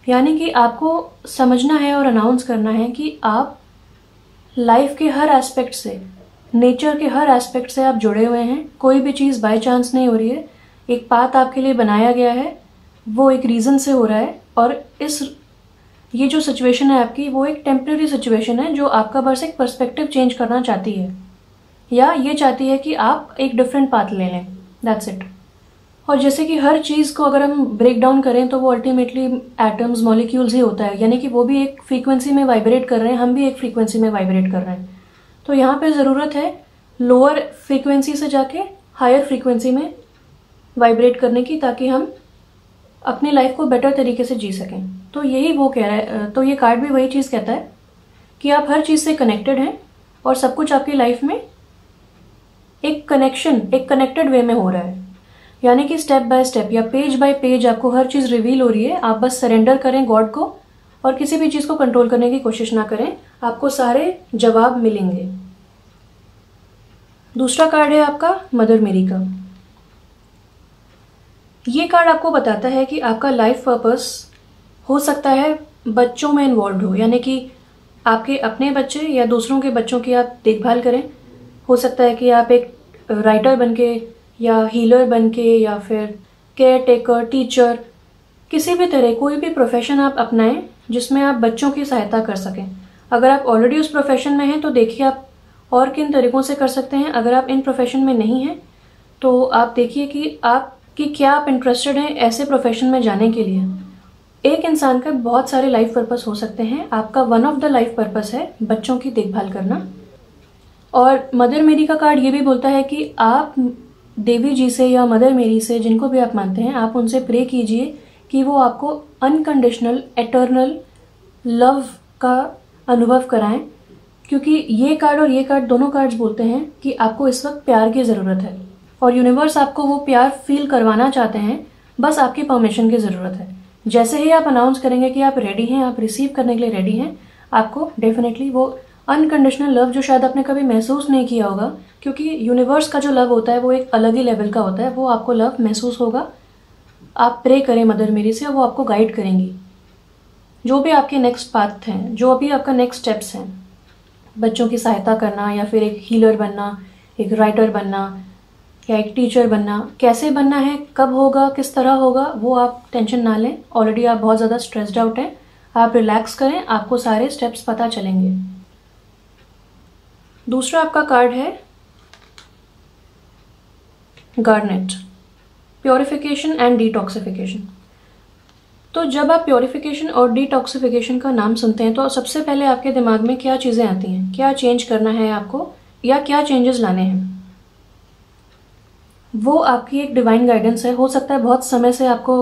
Speaker 1: यानी कि आपको समझना है और अनाउंस करना है कि आप लाइफ के हर एस्पेक्ट से, नेचर के हर एस्पेक्ट से आप जुड़े हुए हैं। कोई भी चीज़ बाय चांस नहीं हो रही है, एक पाथ आपके लिए बनाया गया है, वो एक रीज़न से हो रहा है। और ये जो सिचुएशन है आपकी, वो एक टेम्प्रेरी सिचुएशन है जो आपका बस एक पर्सपेक्टिव चेंज करना चाहती है, या ये चाहती है कि आप एक डिफरेंट पाथ ले लें, दैट्स इट। और जैसे कि हर चीज़ को अगर हम ब्रेक डाउन करें तो वो अल्टीमेटली एटम्स, मॉलिक्यूल्स ही होता है, यानी कि वो भी एक फ्रीक्वेंसी में वाइब्रेट कर रहे हैं, हम भी एक फ्रीक्वेंसी में वाइब्रेट कर रहे हैं। तो यहाँ पे ज़रूरत है लोअर फ्रीक्वेंसी से जाके हायर फ्रीक्वेंसी में वाइब्रेट करने की, ताकि हम अपनी लाइफ को बेटर तरीके से जी सकें। तो यही वो कह रहा है, तो ये कार्ड भी वही चीज़ कहता है कि आप हर चीज़ से कनेक्टेड हैं और सब कुछ आपकी लाइफ में एक कनेक्टेड वे में हो रहा है, यानी कि स्टेप बाय स्टेप या पेज बाय पेज आपको हर चीज़ रिवील हो रही है। आप बस सरेंडर करें गॉड को और किसी भी चीज़ को कंट्रोल करने की कोशिश ना करें, आपको सारे जवाब मिलेंगे। दूसरा कार्ड है आपका मदर मेरी का। ये कार्ड आपको बताता है कि आपका लाइफ पर्पस हो सकता है बच्चों में इन्वॉल्व हो, यानी कि आपके अपने बच्चे या दूसरों के बच्चों की आप देखभाल करें। हो सकता है कि आप एक राइटर बन के या हीलर बन के या फिर केयर टेकर, टीचर, किसी भी तरह कोई भी प्रोफेशन आप अपनाएं जिसमें आप बच्चों की सहायता कर सकें। अगर आप ऑलरेडी उस प्रोफेशन में हैं तो देखिए आप और किन तरीकों से कर सकते हैं। अगर आप इन प्रोफेशन में नहीं हैं तो आप देखिए कि क्या आप इंटरेस्टेड हैं ऐसे प्रोफेशन में जाने के लिए। एक इंसान का बहुत सारे लाइफ पर्पस हो सकते हैं, आपका one of the life purpose है बच्चों की देखभाल करना। और मदर मेरी का कार्ड ये भी बोलता है कि आप देवी जी से या मदर मेरी से, जिनको भी आप मानते हैं, आप उनसे प्रे कीजिए कि वो आपको अनकंडीशनल एटर्नल लव का अनुभव कराएं, क्योंकि ये कार्ड और ये कार्ड दोनों कार्ड्स बोलते हैं कि आपको इस वक्त प्यार की ज़रूरत है और यूनिवर्स आपको वो प्यार फील करवाना चाहते हैं, बस आपकी परमिशन की ज़रूरत है। जैसे ही आप अनाउंस करेंगे कि आप रेडी हैं, आप रिसीव करने के लिए रेडी हैं, आपको डेफिनेटली वो अनकंडीशनल लव जो शायद आपने कभी महसूस नहीं किया होगा, क्योंकि यूनिवर्स का जो लव होता है वो एक अलग ही लेवल का होता है, वो आपको लव महसूस होगा। आप प्रे करें मदर मेरी से और वो आपको गाइड करेंगी जो भी आपके नेक्स्ट पाथ हैं, जो अभी आपका नेक्स्ट स्टेप्स हैं। बच्चों की सहायता करना या फिर एक हीलर बनना, एक राइटर बनना या एक टीचर बनना, कैसे बनना है, कब होगा, किस तरह होगा, वो आप टेंशन ना लें। ऑलरेडी आप बहुत ज़्यादा स्ट्रेस्ड आउट हैं, आप रिलैक्स करें, आपको सारे स्टेप्स पता चलेंगे। दूसरा आपका कार्ड है गार्नेट, प्योरिफिकेशन एंड डिटॉक्सिफिकेशन। तो जब आप प्योरिफिकेशन और डिटॉक्सिफिकेशन का नाम सुनते हैं तो सबसे पहले आपके दिमाग में क्या चीज़ें आती हैं, क्या चेंज करना है आपको या क्या चेंजेस लाने हैं? वो आपकी एक डिवाइन गाइडेंस है। हो सकता है बहुत समय से आपको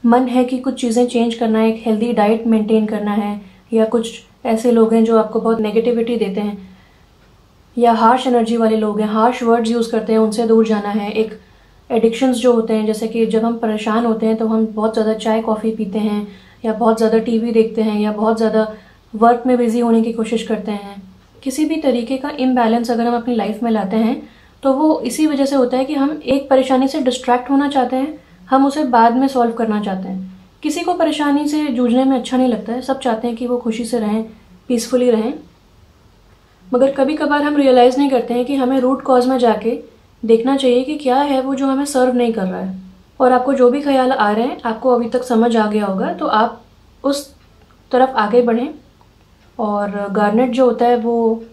Speaker 1: मन है कि कुछ चीज़ें चेंज करना है, एक हेल्दी डाइट मेंटेन करना है, या कुछ ऐसे लोग हैं जो आपको बहुत नेगेटिविटी देते हैं या हार्श एनर्जी वाले लोग हैं, हार्श वर्ड्स यूज़ करते हैं, उनसे दूर जाना है। एक एडिक्शंस जो होते हैं, जैसे कि जब हम परेशान होते हैं तो हम बहुत ज़्यादा चाय कॉफ़ी पीते हैं या बहुत ज़्यादा टीवी देखते हैं या बहुत ज़्यादा वर्क में बिजी होने की कोशिश करते हैं। किसी भी तरीके का इम्बैलेंस अगर हम अपनी लाइफ में लाते हैं तो वो इसी वजह से होता है कि हम एक परेशानी से डिस्ट्रैक्ट होना चाहते हैं, हम उसे बाद में सॉल्व करना चाहते हैं। किसी को परेशानी से जूझने में अच्छा नहीं लगता है, सब चाहते हैं कि वो खुशी से रहें, पीसफुली रहें। मगर कभी कभार हम रियलाइज़ नहीं करते हैं कि हमें रूट कॉज में जाके देखना चाहिए कि क्या है वो जो हमें सर्व नहीं कर रहा है। और आपको जो भी ख्याल आ रहे हैं, आपको अभी तक समझ आ गया होगा, तो आप उस तरफ आगे बढ़ें। और गार्नेट जो होता है वो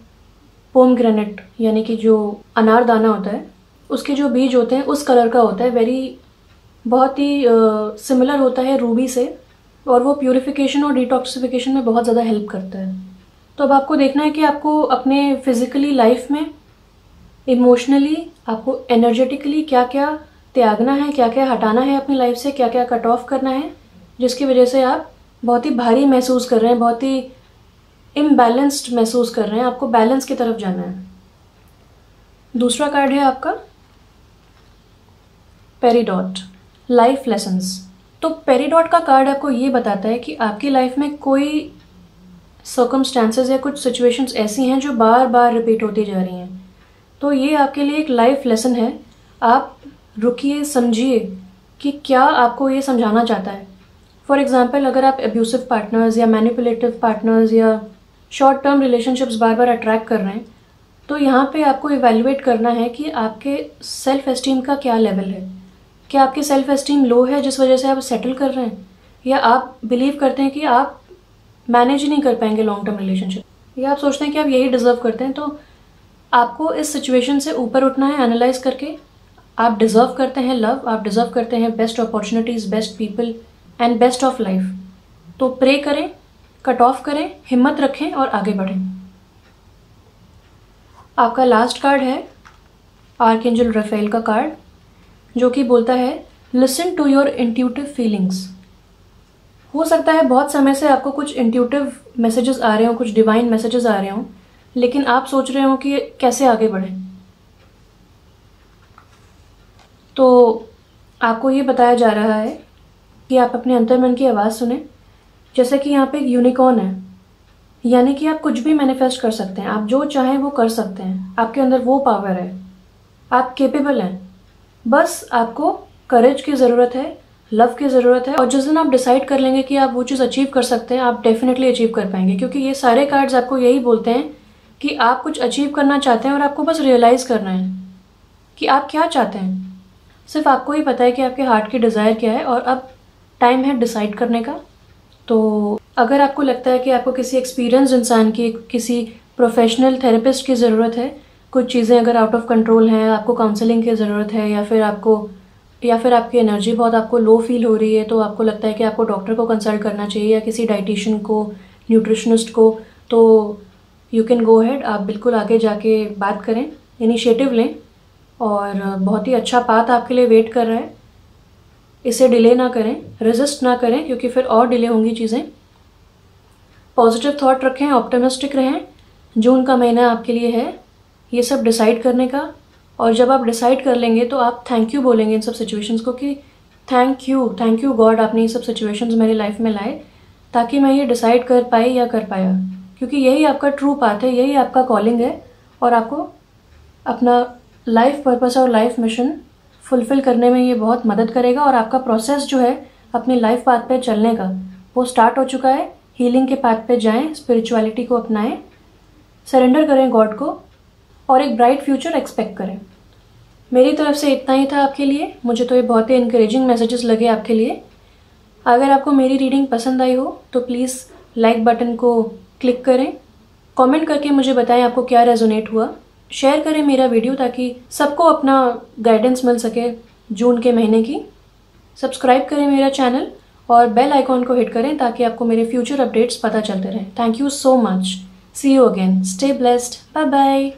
Speaker 1: पोमग्रेनेट यानी कि जो अनारदाना होता है, उसके जो बीज होते हैं उस कलर का होता है, बहुत ही सिमिलर होता है रूबी से, और वो प्यूरिफिकेशन और डिटॉक्सिफिकेशन में बहुत ज़्यादा हेल्प करता है। तो अब आपको देखना है कि आपको अपने फिजिकली लाइफ में, इमोशनली, आपको एनर्जेटिकली क्या क्या त्यागना है, क्या क्या हटाना है अपनी लाइफ से, क्या क्या कट ऑफ करना है, जिसकी वजह से आप बहुत ही भारी महसूस कर रहे हैं, बहुत ही इम्बैलेंस्ड महसूस कर रहे हैं। आपको बैलेंस की तरफ जाना है। दूसरा कार्ड है आपका पेरिडॉट, लाइफ लेसन्स। तो पेरिडॉट का कार्ड आपको ये बताता है कि आपकी लाइफ में कोई सर्कमस्टांसेस या कुछ सिचुएशंस ऐसी हैं जो बार बार रिपीट होती जा रही हैं। तो ये आपके लिए एक लाइफ लेसन है। आप रुकिए, समझिए कि क्या आपको ये समझाना चाहता है। फॉर एग्जाम्पल, अगर आप एब्यूसिव पार्टनर्स या मैनिपुलेटिव पार्टनर्स या शॉर्ट टर्म रिलेशनशिप्स बार बार अट्रैक्ट कर रहे हैं, तो यहाँ पे आपको इवैल्यूएट करना है कि आपके सेल्फ एस्टीम का क्या लेवल है। क्या आपकी सेल्फ एस्टीम लो है जिस वजह से आप सेटल कर रहे हैं, या आप बिलीव करते हैं कि आप मैनेज ही नहीं कर पाएंगे लॉन्ग टर्म रिलेशनशिप, या आप सोचते हैं कि आप यही डिजर्व करते हैं। तो आपको इस सिचुएशन से ऊपर उठना है, एनालाइज करके। आप डिजर्व करते हैं लव, आप डिजर्व करते हैं best opportunities, best people and best of life. तो प्रे करें, कट ऑफ करें, हिम्मत रखें और आगे बढ़ें। आपका लास्ट कार्ड है आर्कएंजल राफेल का कार्ड, जो कि बोलता है listen to your intuitive feelings. हो सकता है बहुत समय से आपको कुछ इंट्यूटिव मैसेजेस आ रहे हों, कुछ डिवाइन मैसेजेस आ रहे हों, लेकिन आप सोच रहे हो कि कैसे आगे बढ़ें। तो आपको ये बताया जा रहा है कि आप अपने अंतर्मन की आवाज़ सुने। जैसे कि यहाँ पे एक यूनिकॉर्न है, यानी कि आप कुछ भी मैनिफेस्ट कर सकते हैं, आप जो चाहें वो कर सकते हैं, आपके अंदर वो पावर है, आप केपेबल हैं। बस आपको करेज की ज़रूरत है, लव की ज़रूरत है, और जिस दिन आप डिसाइड कर लेंगे कि आप वो चीज़ अचीव कर सकते हैं, आप डेफिनेटली अचीव कर पाएंगे। क्योंकि ये सारे कार्ड्स आपको यही बोलते हैं कि आप कुछ अचीव करना चाहते हैं और आपको बस रियलाइज़ करना है कि आप क्या चाहते हैं। सिर्फ आपको ही पता है कि आपके हार्ट की डिज़ायर क्या है, और अब टाइम है डिसाइड करने का। तो अगर आपको लगता है कि आपको किसी एक्सपीरियंस इंसान की, किसी प्रोफेशनल थेरेपिस्ट की ज़रूरत है, कुछ चीज़ें अगर आउट ऑफ कंट्रोल हैं, आपको काउंसलिंग की ज़रूरत है, या फिर आपकी एनर्जी बहुत आपको लो फील हो रही है, तो आपको लगता है कि आपको डॉक्टर को कंसल्ट करना चाहिए या किसी डाइटिशियन को, न्यूट्रिशनिस्ट को, तो यू कैन गो अहेड। आप बिल्कुल आगे जाके बात करें, इनिशिएटिव लें, और बहुत ही अच्छा पाथ आपके लिए वेट कर रहा है। इसे डिले ना करें, रेजिस्ट ना करें, क्योंकि फिर और डिले होंगी चीज़ें। पॉजिटिव थॉट रखें, ऑप्टिमिस्टिक रहें। जून का महीना आपके लिए है ये सब डिसाइड करने का, और जब आप डिसाइड कर लेंगे तो आप थैंक यू बोलेंगे इन सब सिचुएशंस को कि थैंक यू गॉड, आपने ये सब सिचुएशंस मेरी लाइफ में लाए ताकि मैं ये डिसाइड कर पाई या कर पाया। क्योंकि यही आपका ट्रू पाथ है, यही आपका कॉलिंग है, और आपको अपना लाइफ पर्पस और लाइफ मिशन फुलफिल करने में ये बहुत मदद करेगा। और आपका प्रोसेस जो है अपनी लाइफ पाथ पे चलने का, वो स्टार्ट हो चुका है। हीलिंग के पाथ पे जाएं, स्पिरिचुअलिटी को अपनाएं, सरेंडर करें गॉड को, और एक ब्राइट फ्यूचर एक्सपेक्ट करें। मेरी तरफ से इतना ही था आपके लिए। मुझे तो ये बहुत ही इनकरेजिंग मैसेजेस लगे आपके लिए। अगर आपको मेरी रीडिंग पसंद आई हो तो प्लीज़ लाइक बटन को क्लिक करें, कमेंट करके मुझे बताएं आपको क्या रेजोनेट हुआ, शेयर करें मेरा वीडियो ताकि सबको अपना गाइडेंस मिल सके जून के महीने की। सब्सक्राइब करें मेरा चैनल और बेल आइकॉन को हिट करें ताकि आपको मेरे फ्यूचर अपडेट्स पता चलते रहें। Thank you so much. See you again. Stay blessed. Bye bye.